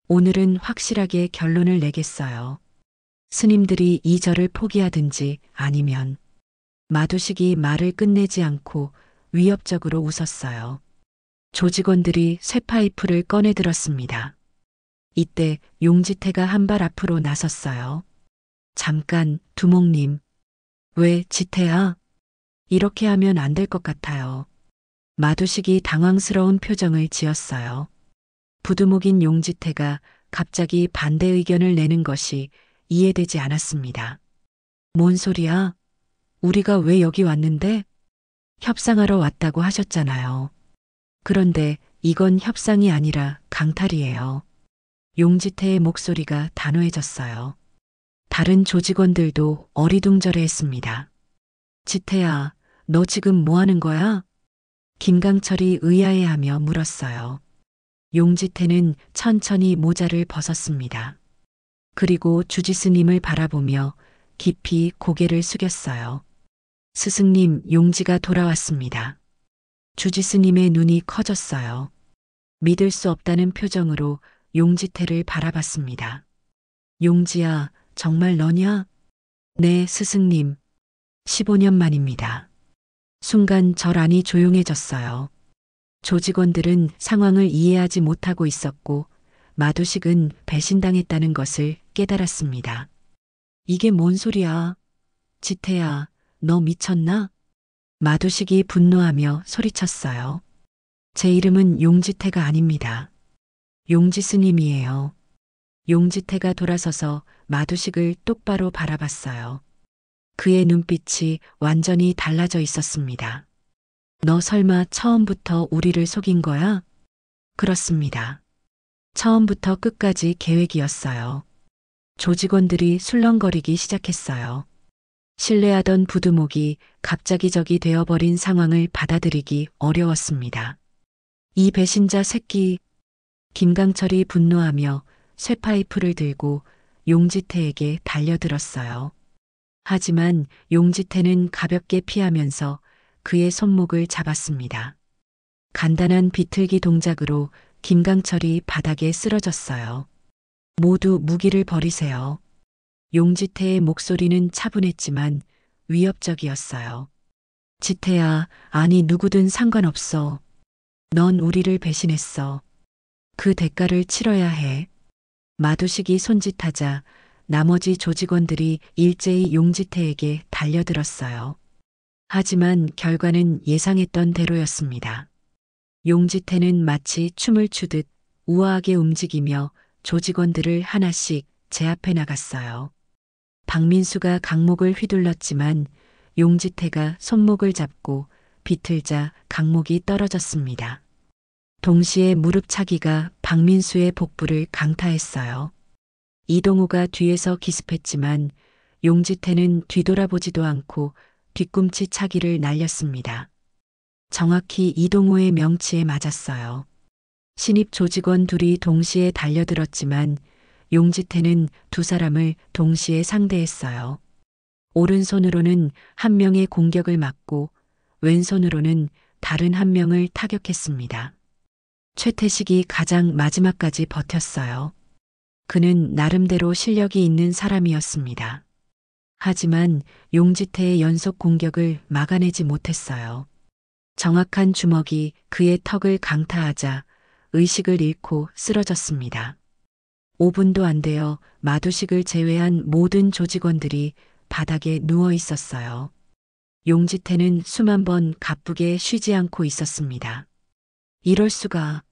오늘은 확실하게 결론을 내겠어요. 스님들이 이 절을 포기하든지 아니면 마두식이 말을 끝내지 않고 위협적으로 웃었어요. 조직원들이 쇠파이프를 꺼내 들었습니다. 이때 용지태가 한 발 앞으로 나섰어요. 잠깐, 두목님. 왜, 지태야? 이렇게 하면 안 될 것 같아요. 마두식이 당황스러운 표정을 지었어요. 부두목인 용지태가 갑자기 반대 의견을 내는 것이 이해되지 않았습니다. 뭔 소리야? 우리가 왜 여기 왔는데? 협상하러 왔다고 하셨잖아요. 그런데 이건 협상이 아니라 강탈이에요. 용지태의 목소리가 단호해졌어요. 다른 조직원들도 어리둥절해했습니다. 지태야, 너 지금 뭐 하는 거야? 김강철이 의아해하며 물었어요. 용지태는 천천히 모자를 벗었습니다. 그리고 주지스님을 바라보며 깊이 고개를 숙였어요. 스승님, 용지가 돌아왔습니다. 주지스님의 눈이 커졌어요. 믿을 수 없다는 표정으로 용지태를 바라봤습니다. 용지야, 정말 너냐? 네, 스승님. 15년 만입니다. 순간 절 안이 조용해졌어요. 조직원들은 상황을 이해하지 못하고 있었고 마두식은 배신당했다는 것을 깨달았습니다. 이게 뭔 소리야? 지태야, 너 미쳤나? 마두식이 분노하며 소리쳤어요. 제 이름은 용지태가 아닙니다. 용지스님이에요. 용지태가 돌아서서 마두식을 똑바로 바라봤어요. 그의 눈빛이 완전히 달라져 있었습니다. 너 설마 처음부터 우리를 속인 거야? 그렇습니다. 처음부터 끝까지 계획이었어요. 조직원들이 술렁거리기 시작했어요. 신뢰하던 부두목이 갑자기 적이 되어버린 상황을 받아들이기 어려웠습니다. 이 배신자 새끼! 김강철이 분노하며 쇠파이프를 들고 용지태에게 달려들었어요. 하지만 용지태는 가볍게 피하면서 그의 손목을 잡았습니다. 간단한 비틀기 동작으로 김강철이 바닥에 쓰러졌어요. 모두 무기를 버리세요. 용지태의 목소리는 차분했지만 위협적이었어요. 지태야, 아니 누구든 상관없어. 넌 우리를 배신했어. 그 대가를 치러야 해. 마두식이 손짓하자 나머지 조직원들이 일제히 용지태에게 달려들었어요. 하지만 결과는 예상했던 대로였습니다. 용지태는 마치 춤을 추듯 우아하게 움직이며 조직원들을 하나씩 제압해 나갔어요. 박민수가 강목을 휘둘렀지만 용지태가 손목을 잡고 비틀자 강목이 떨어졌습니다. 동시에 무릎차기가 박민수의 복부를 강타했어요. 이동호가 뒤에서 기습했지만 용지태는 뒤돌아보지도 않고 뒤꿈치 차기를 날렸습니다. 정확히 이동호의 명치에 맞았어요. 신입 조직원 둘이 동시에 달려들었지만 용지태는 두 사람을 동시에 상대했어요. 오른손으로는 한 명의 공격을 막고 왼손으로는 다른 한 명을 타격했습니다. 최태식이 가장 마지막까지 버텼어요. 그는 나름대로 실력이 있는 사람이었습니다. 하지만 용지태의 연속 공격을 막아내지 못했어요. 정확한 주먹이 그의 턱을 강타하자 의식을 잃고 쓰러졌습니다. 5분도 안 되어 마두식을 제외한 모든 조직원들이 바닥에 누워 있었어요. 용지태는 수만 번 가쁘게 쉬지 않고 있었습니다. 이럴 수가.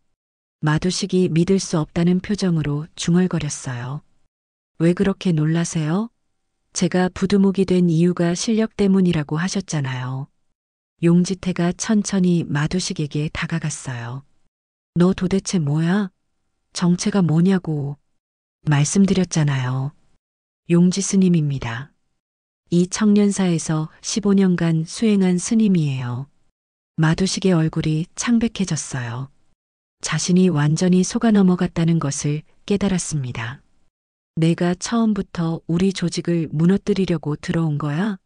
마두식이 믿을 수 없다는 표정으로 중얼거렸어요. 왜 그렇게 놀라세요? 제가 부두목이 된 이유가 실력 때문이라고 하셨잖아요. 용지태가 천천히 마두식에게 다가갔어요. 너 도대체 뭐야? 정체가 뭐냐고. 말씀드렸잖아요. 용지 스님입니다. 이 청년사에서 15년간 수행한 스님이에요. 마두식의 얼굴이 창백해졌어요. 자신이 완전히 속아 넘어갔다는 것을 깨달았습니다. 내가 처음부터 우리 조직을 무너뜨리려고 들어온 거야?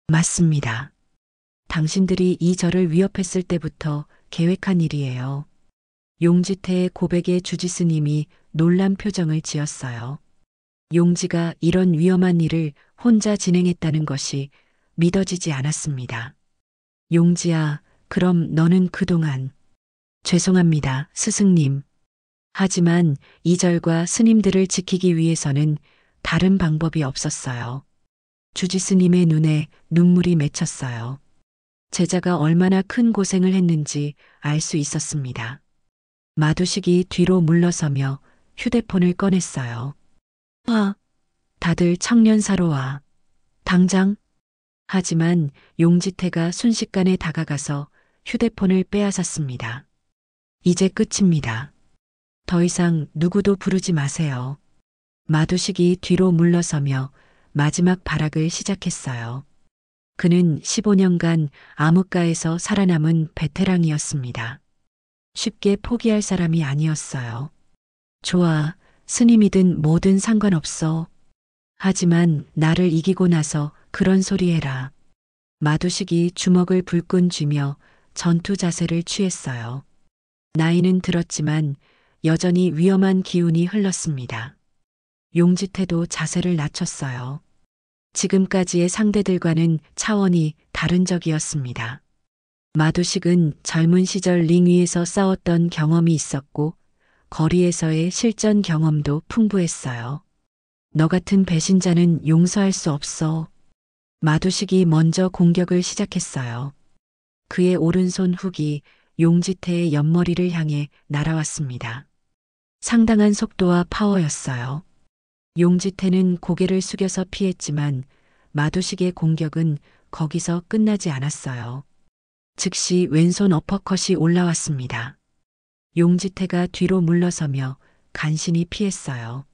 맞습니다. 당신들이 이 절을 위협했을 때부터 계획한 일이에요. 용지태의 고백에 주지스님이 놀란 표정을 지었어요. 용지가 이런 위험한 일을 혼자 진행했다는 것이 믿어지지 않았습니다. 용지야, 그럼 너는 그동안 죄송합니다, 스승님. 하지만 이 절과 스님들을 지키기 위해서는 다른 방법이 없었어요. 주지스님의 눈에 눈물이 맺혔어요. 제자가 얼마나 큰 고생을 했는지 알 수 있었습니다. 마두식이 뒤로 물러서며 휴대폰을 꺼냈어요. 와, 다들 청년사로 와. 당장. 하지만 용지태가 순식간에 다가가서 휴대폰을 빼앗았습니다. 이제 끝입니다. 더 이상 누구도 부르지 마세요. 마두식이 뒤로 물러서며 마지막 발악을 시작했어요. 그는 15년간 암흑가에서 살아남은 베테랑이었습니다. 쉽게 포기할 사람이 아니었어요. 좋아, 스님이든 뭐든 상관없어. 하지만 나를 이기고 나서 그런 소리 해라. 마두식이 주먹을 불끈 쥐며 전투 자세를 취했어요. 나이는 들었지만 여전히 위험한 기운이 흘렀습니다. 용지태도 자세를 낮췄어요. 지금까지의 상대들과는 차원이 다른 적이었습니다. 마두식은 젊은 시절 링 위에서 싸웠던 경험이 있었고 거리에서의 실전 경험도 풍부했어요. 너 같은 배신자는 용서할 수 없어. 마두식이 먼저 공격을 시작했어요. 그의 오른손 훅이 용지태의 옆머리를 향해 날아왔습니다. 상당한 속도와 파워였어요. 용지태는 고개를 숙여서 피했지만 마두식의 공격은 거기서 끝나지 않았어요. 즉시 왼손 어퍼컷이 올라왔습니다. 용지태가 뒤로 물러서며 간신히 피했어요.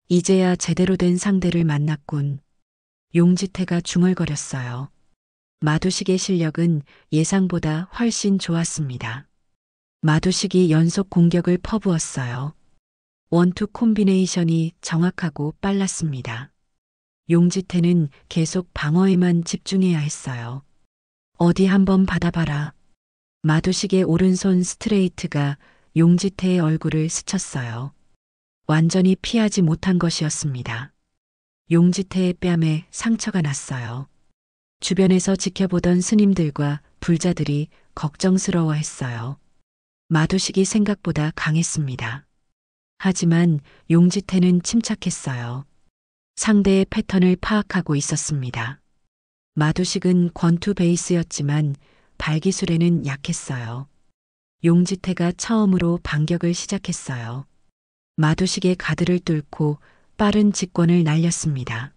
이제야 제대로 된 상대를 만났군. 용지태가 중얼거렸어요. 마두식의 실력은 예상보다 훨씬 좋았습니다. 마두식이 연속 공격을 퍼부었어요. 원투 콤비네이션이 정확하고 빨랐습니다. 용지태는 계속 방어에만 집중해야 했어요. 어디 한번 받아봐라. 마두식의 오른손 스트레이트가 용지태의 얼굴을 스쳤어요. 완전히 피하지 못한 것이었습니다. 용지태의 뺨에 상처가 났어요. 주변에서 지켜보던 스님들과 불자들이 걱정스러워했어요. 마두식이 생각보다 강했습니다. 하지만 용지태는 침착했어요. 상대의 패턴을 파악하고 있었습니다. 마두식은 권투 베이스였지만 발기술에는 약했어요. 용지태가 처음으로 반격을 시작했어요. 마두식의 가드를 뚫고 빠른 직권을 날렸습니다.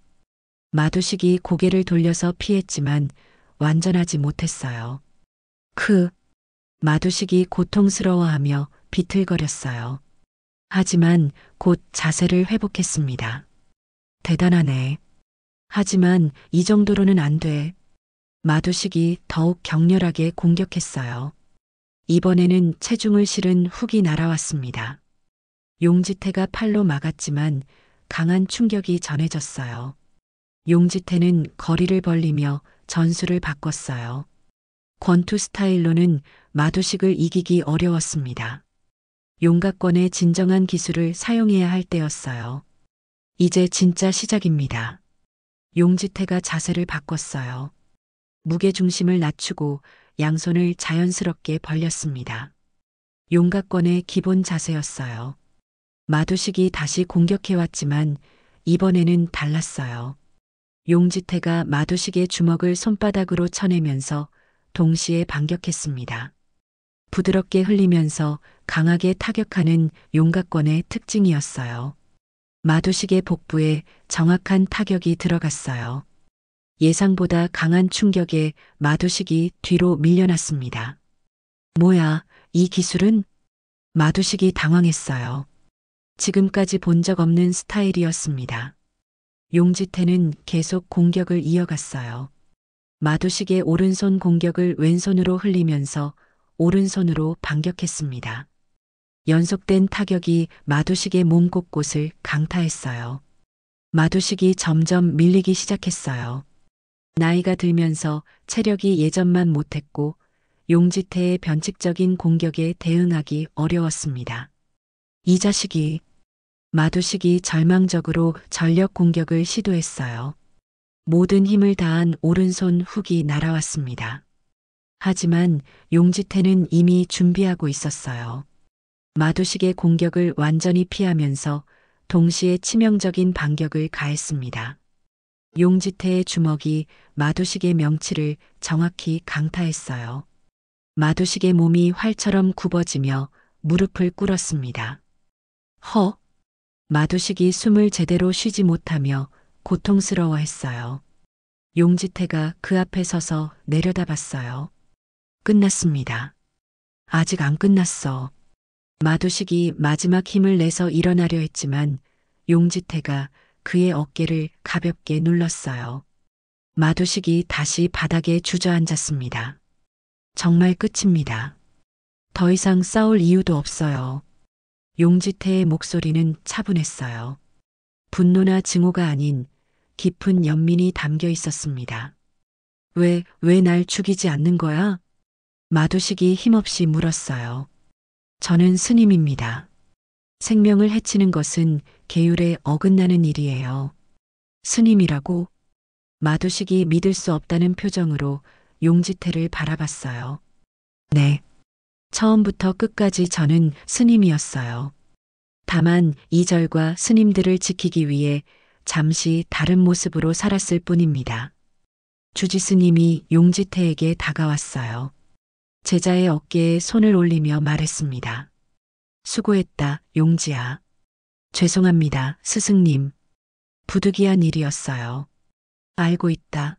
마두식이 고개를 돌려서 피했지만 완전하지 못했어요. 마두식이 고통스러워하며 비틀거렸어요. 하지만 곧 자세를 회복했습니다. 대단하네. 하지만 이 정도로는 안 돼. 마두식이 더욱 격렬하게 공격했어요. 이번에는 체중을 실은 훅이 날아왔습니다. 용지태가 팔로 막았지만 강한 충격이 전해졌어요. 용지태는 거리를 벌리며 전술을 바꿨어요. 권투 스타일로는 마두식을 이기기 어려웠습니다. 용각권의 진정한 기술을 사용해야 할 때였어요. 이제 진짜 시작입니다. 용지태가 자세를 바꿨어요. 무게중심을 낮추고 양손을 자연스럽게 벌렸습니다. 용각권의 기본 자세였어요. 마두식이 다시 공격해왔지만 이번에는 달랐어요. 용지태가 마두식의 주먹을 손바닥으로 쳐내면서 동시에 반격했습니다. 부드럽게 흘리면서 강하게 타격하는 용각권의 특징이었어요. 마두식의 복부에 정확한 타격이 들어갔어요. 예상보다 강한 충격에 마두식이 뒤로 밀려났습니다. 뭐야, 이 기술은? 마두식이 당황했어요. 지금까지 본 적 없는 스타일이었습니다. 용지태는 계속 공격을 이어갔어요. 마두식의 오른손 공격을 왼손으로 흘리면서 오른손으로 반격했습니다. 연속된 타격이 마두식의 몸 곳곳을 강타했어요. 마두식이 점점 밀리기 시작했어요. 나이가 들면서 체력이 예전만 못했고 용지태의 변칙적인 공격에 대응하기 어려웠습니다. 이 자식이, 마두식이 절망적으로 전력 공격을 시도했어요. 모든 힘을 다한 오른손 훅이 날아왔습니다. 하지만 용지태는 이미 준비하고 있었어요. 마두식의 공격을 완전히 피하면서 동시에 치명적인 반격을 가했습니다. 용지태의 주먹이 마두식의 명치를 정확히 강타했어요. 마두식의 몸이 활처럼 굽어지며 무릎을 꿇었습니다. 허! 마두식이 숨을 제대로 쉬지 못하며 고통스러워했어요. 용지태가 그 앞에 서서 내려다봤어요. 끝났습니다. 아직 안 끝났어. 마두식이 마지막 힘을 내서 일어나려 했지만 용지태가 그의 어깨를 가볍게 눌렀어요. 마두식이 다시 바닥에 주저앉았습니다. 정말 끝입니다. 더 이상 싸울 이유도 없어요. 용지태의 목소리는 차분했어요. 분노나 증오가 아닌 깊은 연민이 담겨 있었습니다. 왜 날 죽이지 않는 거야? 마두식이 힘없이 물었어요. 저는 스님입니다. 생명을 해치는 것은 계율에 어긋나는 일이에요. 스님이라고? 마두식이 믿을 수 없다는 표정으로 용지태를 바라봤어요. 네. 처음부터 끝까지 저는 스님이었어요. 다만 이 절과 스님들을 지키기 위해 잠시 다른 모습으로 살았을 뿐입니다. 주지 스님이 용지태에게 다가왔어요. 제자의 어깨에 손을 올리며 말했습니다. 수고했다, 용지야. 죄송합니다, 스승님. 부득이한 일이었어요. 알고 있다.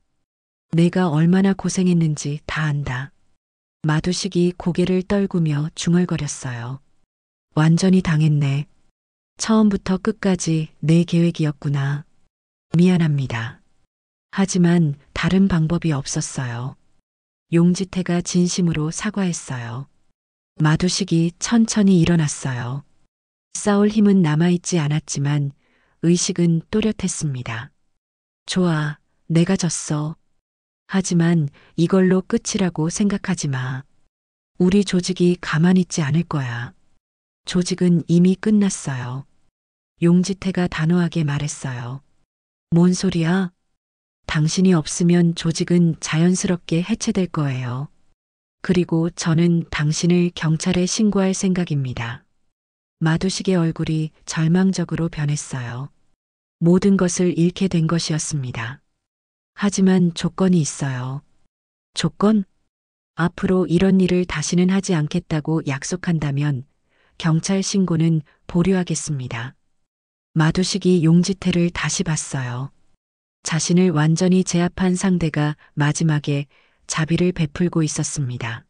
내가 얼마나 고생했는지 다 안다. 마두식이 고개를 떨구며 중얼거렸어요. 완전히 당했네. 처음부터 끝까지 내 계획이었구나. 미안합니다. 하지만 다른 방법이 없었어요. 용지태가 진심으로 사과했어요. 마두식이 천천히 일어났어요. 싸울 힘은 남아있지 않았지만 의식은 또렷했습니다. 좋아, 내가 졌어. 하지만 이걸로 끝이라고 생각하지 마. 우리 조직이 가만히 있지 않을 거야. 조직은 이미 끝났어요. 용지태가 단호하게 말했어요. 뭔 소리야? 당신이 없으면 조직은 자연스럽게 해체될 거예요. 그리고 저는 당신을 경찰에 신고할 생각입니다. 마두식의 얼굴이 절망적으로 변했어요. 모든 것을 잃게 된 것이었습니다. 하지만 조건이 있어요. 조건? 앞으로 이런 일을 다시는 하지 않겠다고 약속한다면 경찰 신고는 보류하겠습니다. 마두식이 용지태를 다시 봤어요. 자신을 완전히 제압한 상대가 마지막에 자비를 베풀고 있었습니다.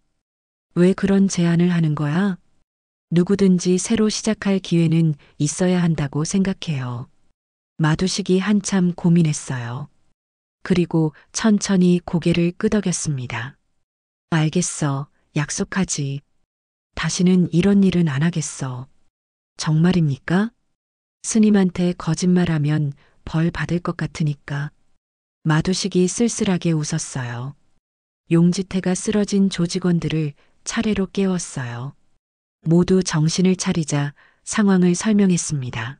왜 그런 제안을 하는 거야? 누구든지 새로 시작할 기회는 있어야 한다고 생각해요. 마두식이 한참 고민했어요. 그리고 천천히 고개를 끄덕였습니다. 알겠어. 약속하지. 다시는 이런 일은 안 하겠어. 정말입니까? 스님한테 거짓말하면 벌 받을 것 같으니까. 마두식이 쓸쓸하게 웃었어요. 용지태가 쓰러진 조직원들을 차례로 깨웠어요. 모두 정신을 차리자 상황을 설명했습니다.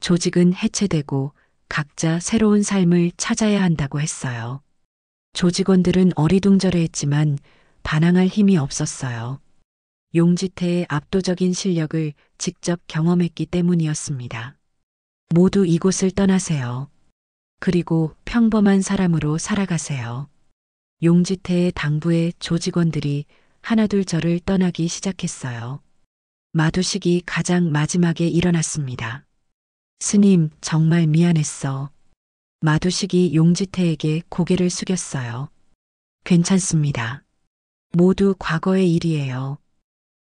조직은 해체되고 각자 새로운 삶을 찾아야 한다고 했어요. 조직원들은 어리둥절해했지만 반항할 힘이 없었어요. 용지태의 압도적인 실력을 직접 경험했기 때문이었습니다. 모두 이곳을 떠나세요. 그리고 평범한 사람으로 살아가세요. 용지태의 당부에 조직원들이 하나둘 저를 떠나기 시작했어요. 마두식이 가장 마지막에 일어났습니다. 스님, 정말 미안했어. 마두식이 용지태에게 고개를 숙였어요. 괜찮습니다. 모두 과거의 일이에요.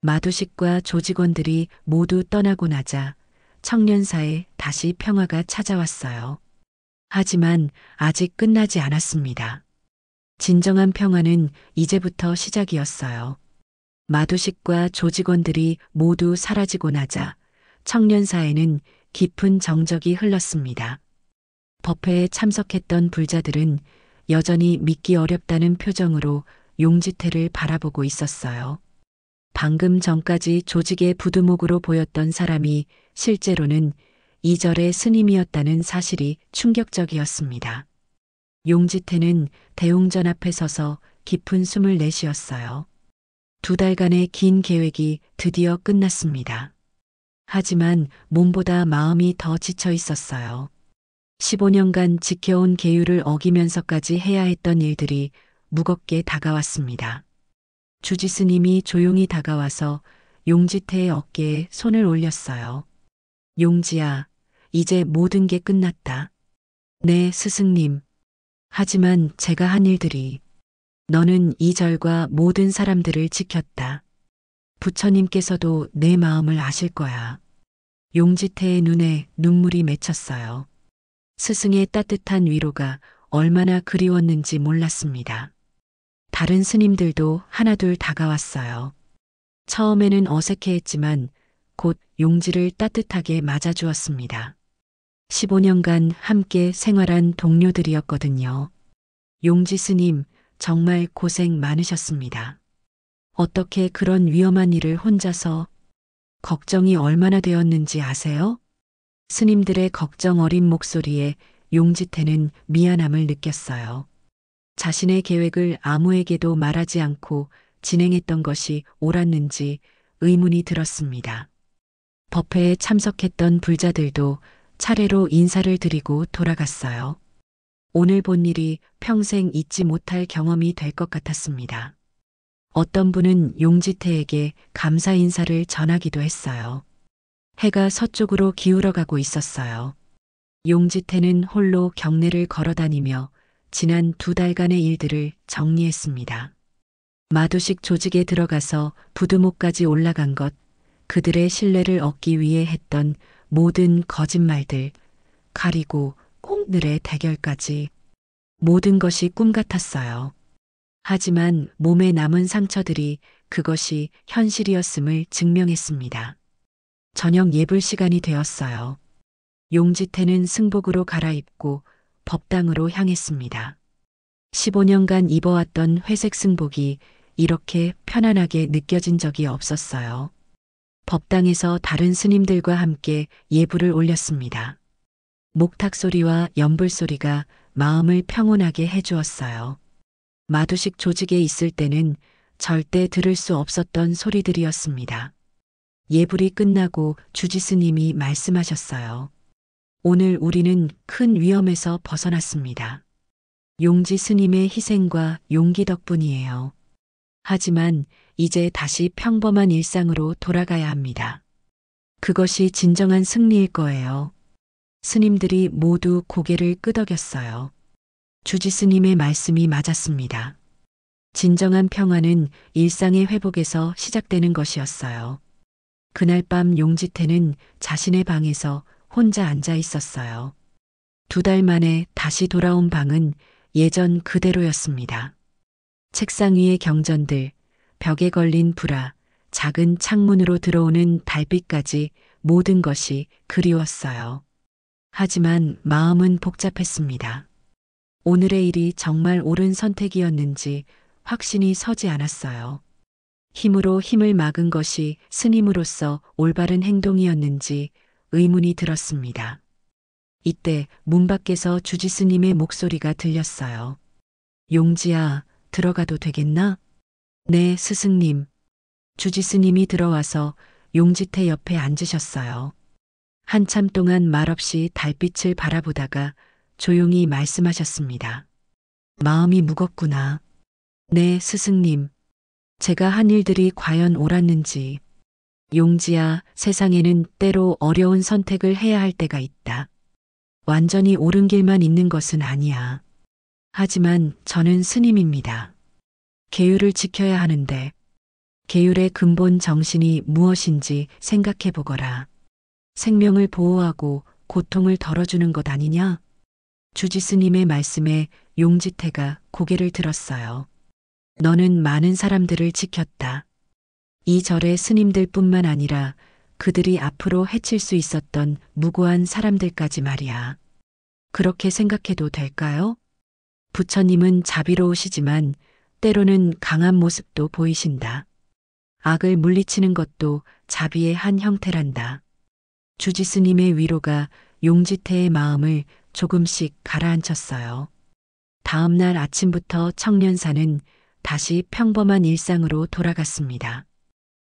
마두식과 조직원들이 모두 떠나고 나자 청년사에 다시 평화가 찾아왔어요. 하지만 아직 끝나지 않았습니다. 진정한 평화는 이제부터 시작이었어요. 마두식과 조직원들이 모두 사라지고 나자 청년사에는 깊은 정적이 흘렀습니다. 법회에 참석했던 불자들은 여전히 믿기 어렵다는 표정으로 용지태를 바라보고 있었어요. 방금 전까지 조직의 부두목으로 보였던 사람이 실제로는 이절의 스님이었다는 사실이 충격적이었습니다. 용지태는 대웅전 앞에 서서 깊은 숨을 내쉬었어요. 2달간의 긴 계획이 드디어 끝났습니다. 하지만 몸보다 마음이 더 지쳐 있었어요. 15년간 지켜온 계율을 어기면서까지 해야 했던 일들이 무겁게 다가왔습니다. 주지스님이 조용히 다가와서 용지태의 어깨에 손을 올렸어요. 용지야, 이제 모든 게 끝났다. 네, 스승님. 하지만 제가 한 일들이 너는 이 절과 모든 사람들을 지켰다. 부처님께서도 내 마음을 아실 거야. 용지태의 눈에 눈물이 맺혔어요. 스승의 따뜻한 위로가 얼마나 그리웠는지 몰랐습니다. 다른 스님들도 하나둘 다가왔어요. 처음에는 어색해했지만 곧 용지를 따뜻하게 맞아주었습니다. 15년간 함께 생활한 동료들이었거든요. 용지 스님, 정말 고생 많으셨습니다. 어떻게 그런 위험한 일을 혼자서 걱정이 얼마나 되었는지 아세요? 스님들의 걱정 어린 목소리에 용지태는 미안함을 느꼈어요. 자신의 계획을 아무에게도 말하지 않고 진행했던 것이 옳았는지 의문이 들었습니다. 법회에 참석했던 불자들도 차례로 인사를 드리고 돌아갔어요. 오늘 본 일이 평생 잊지 못할 경험이 될 것 같았습니다. 어떤 분은 용지태에게 감사 인사를 전하기도 했어요. 해가 서쪽으로 기울어가고 있었어요. 용지태는 홀로 경내를 걸어다니며 지난 2달간의 일들을 정리했습니다. 마두식 조직에 들어가서 부두목까지 올라간 것, 그들의 신뢰를 얻기 위해 했던 모든 거짓말들, 가리고 꽁들의 대결까지 모든 것이 꿈 같았어요. 하지만 몸에 남은 상처들이 그것이 현실이었음을 증명했습니다. 저녁 예불 시간이 되었어요. 용지태는 승복으로 갈아입고 법당으로 향했습니다. 15년간 입어왔던 회색 승복이 이렇게 편안하게 느껴진 적이 없었어요. 법당에서 다른 스님들과 함께 예불을 올렸습니다. 목탁 소리와 연불 소리가 마음을 평온하게 해주었어요. 마두식 조직에 있을 때는 절대 들을 수 없었던 소리들이었습니다. 예불이 끝나고 주지스님이 말씀하셨어요. 오늘 우리는 큰 위험에서 벗어났습니다. 용지 스님의 희생과 용기 덕분이에요. 하지만 이제 다시 평범한 일상으로 돌아가야 합니다. 그것이 진정한 승리일 거예요. 스님들이 모두 고개를 끄덕였어요. 주지 스님의 말씀이 맞았습니다. 진정한 평화는 일상의 회복에서 시작되는 것이었어요. 그날 밤 용지태는 자신의 방에서 혼자 앉아 있었어요. 2달 만에 다시 돌아온 방은 예전 그대로였습니다. 책상 위의 경전들, 벽에 걸린 불화, 작은 창문으로 들어오는 달빛까지 모든 것이 그리웠어요. 하지만 마음은 복잡했습니다. 오늘의 일이 정말 옳은 선택이었는지 확신이 서지 않았어요. 힘으로 힘을 막은 것이 스님으로서 올바른 행동이었는지 의문이 들었습니다. 이때 문 밖에서 주지스님의 목소리가 들렸어요. 용지야, 들어가도 되겠나? 네, 스승님. 주지스님이 들어와서 용지태 옆에 앉으셨어요. 한참 동안 말없이 달빛을 바라보다가 조용히 말씀하셨습니다. 마음이 무겁구나. 네, 스승님. 제가 한 일들이 과연 옳았는지. 용지야, 세상에는 때로 어려운 선택을 해야 할 때가 있다. 완전히 옳은 길만 있는 것은 아니야. 하지만 저는 스님입니다. 계율을 지켜야 하는데, 계율의 근본 정신이 무엇인지 생각해 보거라. 생명을 보호하고 고통을 덜어주는 것 아니냐? 주지스님의 말씀에 용지태가 고개를 들었어요. 너는 많은 사람들을 지켰다. 이 절의 스님들 뿐만 아니라 그들이 앞으로 해칠 수 있었던 무고한 사람들까지 말이야. 그렇게 생각해도 될까요? 부처님은 자비로우시지만 때로는 강한 모습도 보이신다. 악을 물리치는 것도 자비의 한 형태란다. 주지스님의 위로가 용지태의 마음을 조금씩 가라앉혔어요. 다음 날 아침부터 청년사는 다시 평범한 일상으로 돌아갔습니다.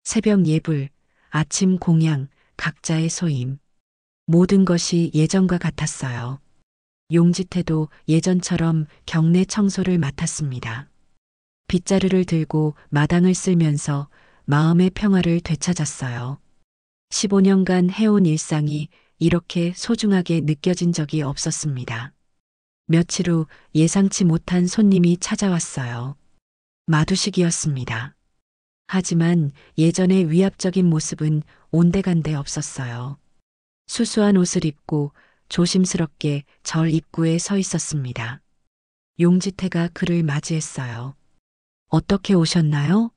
새벽 예불, 아침 공양, 각자의 소임. 모든 것이 예전과 같았어요. 용지태도 예전처럼 경내 청소를 맡았습니다. 빗자루를 들고 마당을 쓸면서 마음의 평화를 되찾았어요. 15년간 해온 일상이 이렇게 소중하게 느껴진 적이 없었습니다. 며칠 후 예상치 못한 손님이 찾아왔어요. 마두식이었습니다. 하지만 예전의 위압적인 모습은 온데간데 없었어요. 수수한 옷을 입고 조심스럽게 절 입구에 서 있었습니다. 용지태가 그를 맞이했어요. 어떻게 오셨나요?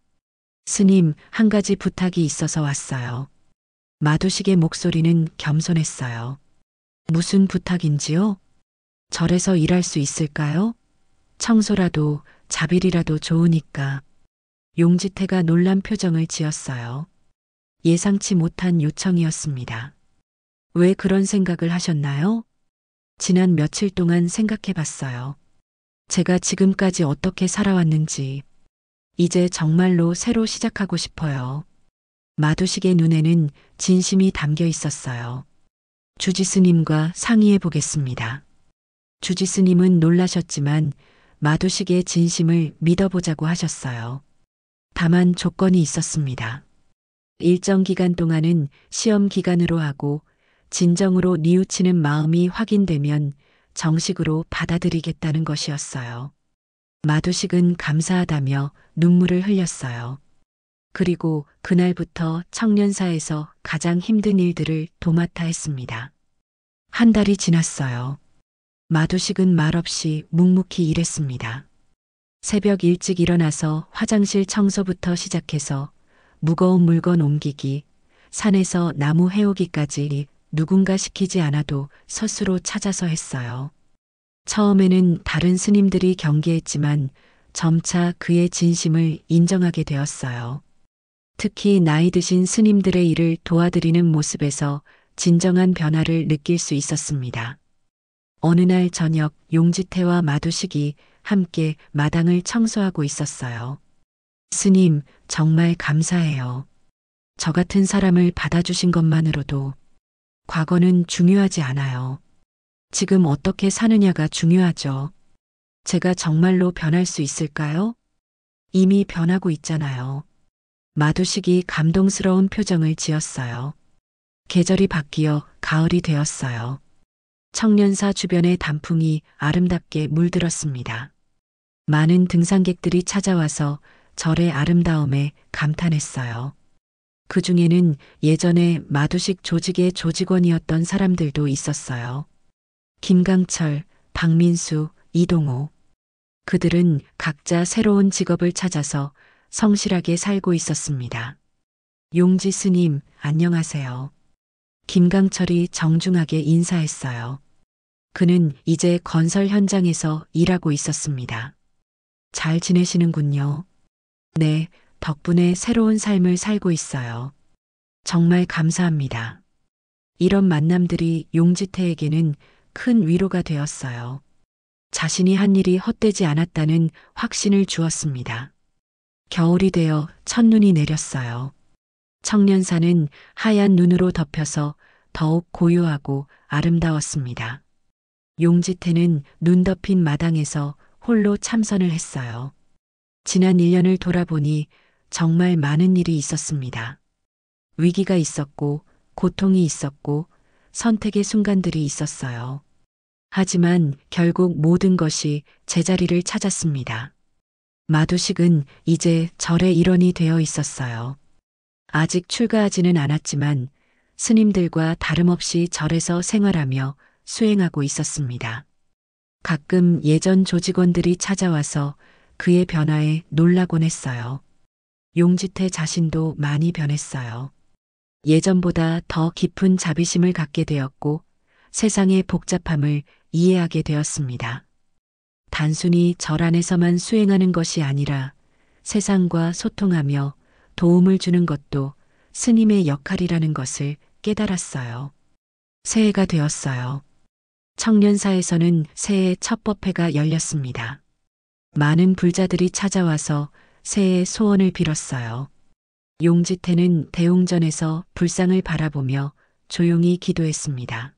스님, 한 가지 부탁이 있어서 왔어요. 마두식의 목소리는 겸손했어요. 무슨 부탁인지요? 절에서 일할 수 있을까요? 청소라도 자빌이라도 좋으니까. 용지태가 놀란 표정을 지었어요. 예상치 못한 요청이었습니다. 왜 그런 생각을 하셨나요? 지난 며칠 동안 생각해 봤어요. 제가 지금까지 어떻게 살아왔는지. 이제 정말로 새로 시작하고 싶어요. 마두식의 눈에는 진심이 담겨 있었어요. 주지스님과 상의해 보겠습니다. 주지스님은 놀라셨지만 마두식의 진심을 믿어보자고 하셨어요. 다만 조건이 있었습니다. 일정 기간 동안은 시험 기간으로 하고 진정으로 뉘우치는 마음이 확인되면 정식으로 받아들이겠다는 것이었어요. 마두식은 감사하다며 눈물을 흘렸어요. 그리고 그날부터 청년사에서 가장 힘든 일들을 도맡아 했습니다. 한 달이 지났어요. 마두식은 말없이 묵묵히 일했습니다. 새벽 일찍 일어나서 화장실 청소부터 시작해서 무거운 물건 옮기기, 산에서 나무 해오기까지 누군가 시키지 않아도 스스로 찾아서 했어요. 처음에는 다른 스님들이 경계했지만 점차 그의 진심을 인정하게 되었어요. 특히 나이 드신 스님들의 일을 도와드리는 모습에서 진정한 변화를 느낄 수 있었습니다. 어느 날 저녁 용지태와 마두식이 함께 마당을 청소하고 있었어요. 스님, 정말 감사해요. 저 같은 사람을 받아주신 것만으로도 과거는 중요하지 않아요. 지금 어떻게 사느냐가 중요하죠. 제가 정말로 변할 수 있을까요? 이미 변하고 있잖아요. 마두식이 감동스러운 표정을 지었어요. 계절이 바뀌어 가을이 되었어요. 청년사 주변의 단풍이 아름답게 물들었습니다. 많은 등산객들이 찾아와서 절의 아름다움에 감탄했어요. 그 중에는 예전에 마두식 조직의 조직원이었던 사람들도 있었어요. 김강철, 박민수, 이동호. 그들은 각자 새로운 직업을 찾아서 성실하게 살고 있었습니다. 용지 스님, 안녕하세요. 김강철이 정중하게 인사했어요. 그는 이제 건설 현장에서 일하고 있었습니다. 잘 지내시는군요. 네, 덕분에 새로운 삶을 살고 있어요. 정말 감사합니다. 이런 만남들이 용지태에게는 큰 위로가 되었어요. 자신이 한 일이 헛되지 않았다는 확신을 주었습니다. 겨울이 되어 첫눈이 내렸어요. 청년사는 하얀 눈으로 덮여서 더욱 고요하고 아름다웠습니다. 용지태는 눈 덮인 마당에서 홀로 참선을 했어요. 지난 1년을 돌아보니 정말 많은 일이 있었습니다. 위기가 있었고, 고통이 있었고, 선택의 순간들이 있었어요. 하지만 결국 모든 것이 제자리를 찾았습니다. 마두식은 이제 절의 일원이 되어 있었어요. 아직 출가하지는 않았지만 스님들과 다름없이 절에서 생활하며 수행하고 있었습니다. 가끔 예전 조직원들이 찾아와서 그의 변화에 놀라곤 했어요. 용지태 자신도 많이 변했어요. 예전보다 더 깊은 자비심을 갖게 되었고 세상의 복잡함을 이해하게 되었습니다. 단순히 절 안에서만 수행하는 것이 아니라 세상과 소통하며 도움을 주는 것도 스님의 역할이라는 것을 깨달았어요. 새해가 되었어요. 청년사에서는 새해 첫 법회가 열렸습니다. 많은 불자들이 찾아와서 새해 소원을 빌었어요. 용지태는 대웅전에서 불상을 바라보며 조용히 기도했습니다.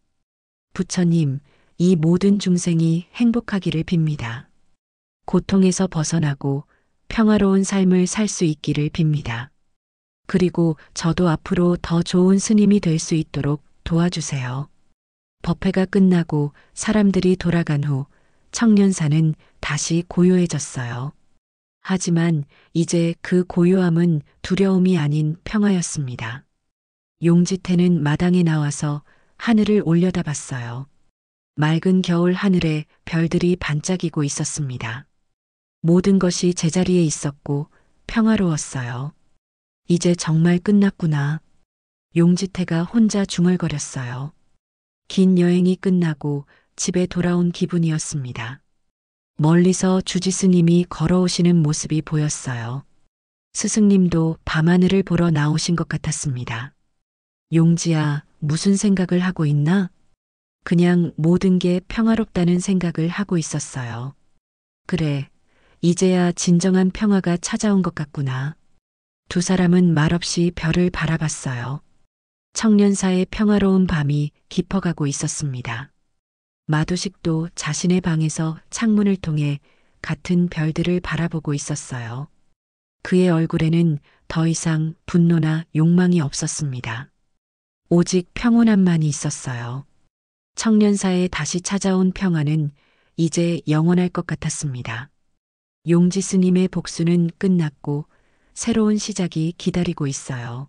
부처님, 이 모든 중생이 행복하기를 빕니다. 고통에서 벗어나고 평화로운 삶을 살 수 있기를 빕니다. 그리고 저도 앞으로 더 좋은 스님이 될 수 있도록 도와주세요. 법회가 끝나고 사람들이 돌아간 후 청년사는 다시 고요해졌어요. 하지만 이제 그 고요함은 두려움이 아닌 평화였습니다. 용지태는 마당에 나와서 하늘을 올려다봤어요. 맑은 겨울 하늘에 별들이 반짝이고 있었습니다. 모든 것이 제자리에 있었고 평화로웠어요. 이제 정말 끝났구나. 용지태가 혼자 중얼거렸어요. 긴 여행이 끝나고 집에 돌아온 기분이었습니다. 멀리서 주지스님이 걸어오시는 모습이 보였어요. 스승님도 밤하늘을 보러 나오신 것 같았습니다. 용지야, 무슨 생각을 하고 있나? 그냥 모든 게 평화롭다는 생각을 하고 있었어요. 그래, 이제야 진정한 평화가 찾아온 것 같구나. 두 사람은 말없이 별을 바라봤어요. 청년사의 평화로운 밤이 깊어가고 있었습니다. 마두식도 자신의 방에서 창문을 통해 같은 별들을 바라보고 있었어요. 그의 얼굴에는 더 이상 분노나 욕망이 없었습니다. 오직 평온함만이 있었어요. 청년사에 다시 찾아온 평화는 이제 영원할 것 같았습니다. 용지 스님의 복수는 끝났고 새로운 시작이 기다리고 있어요.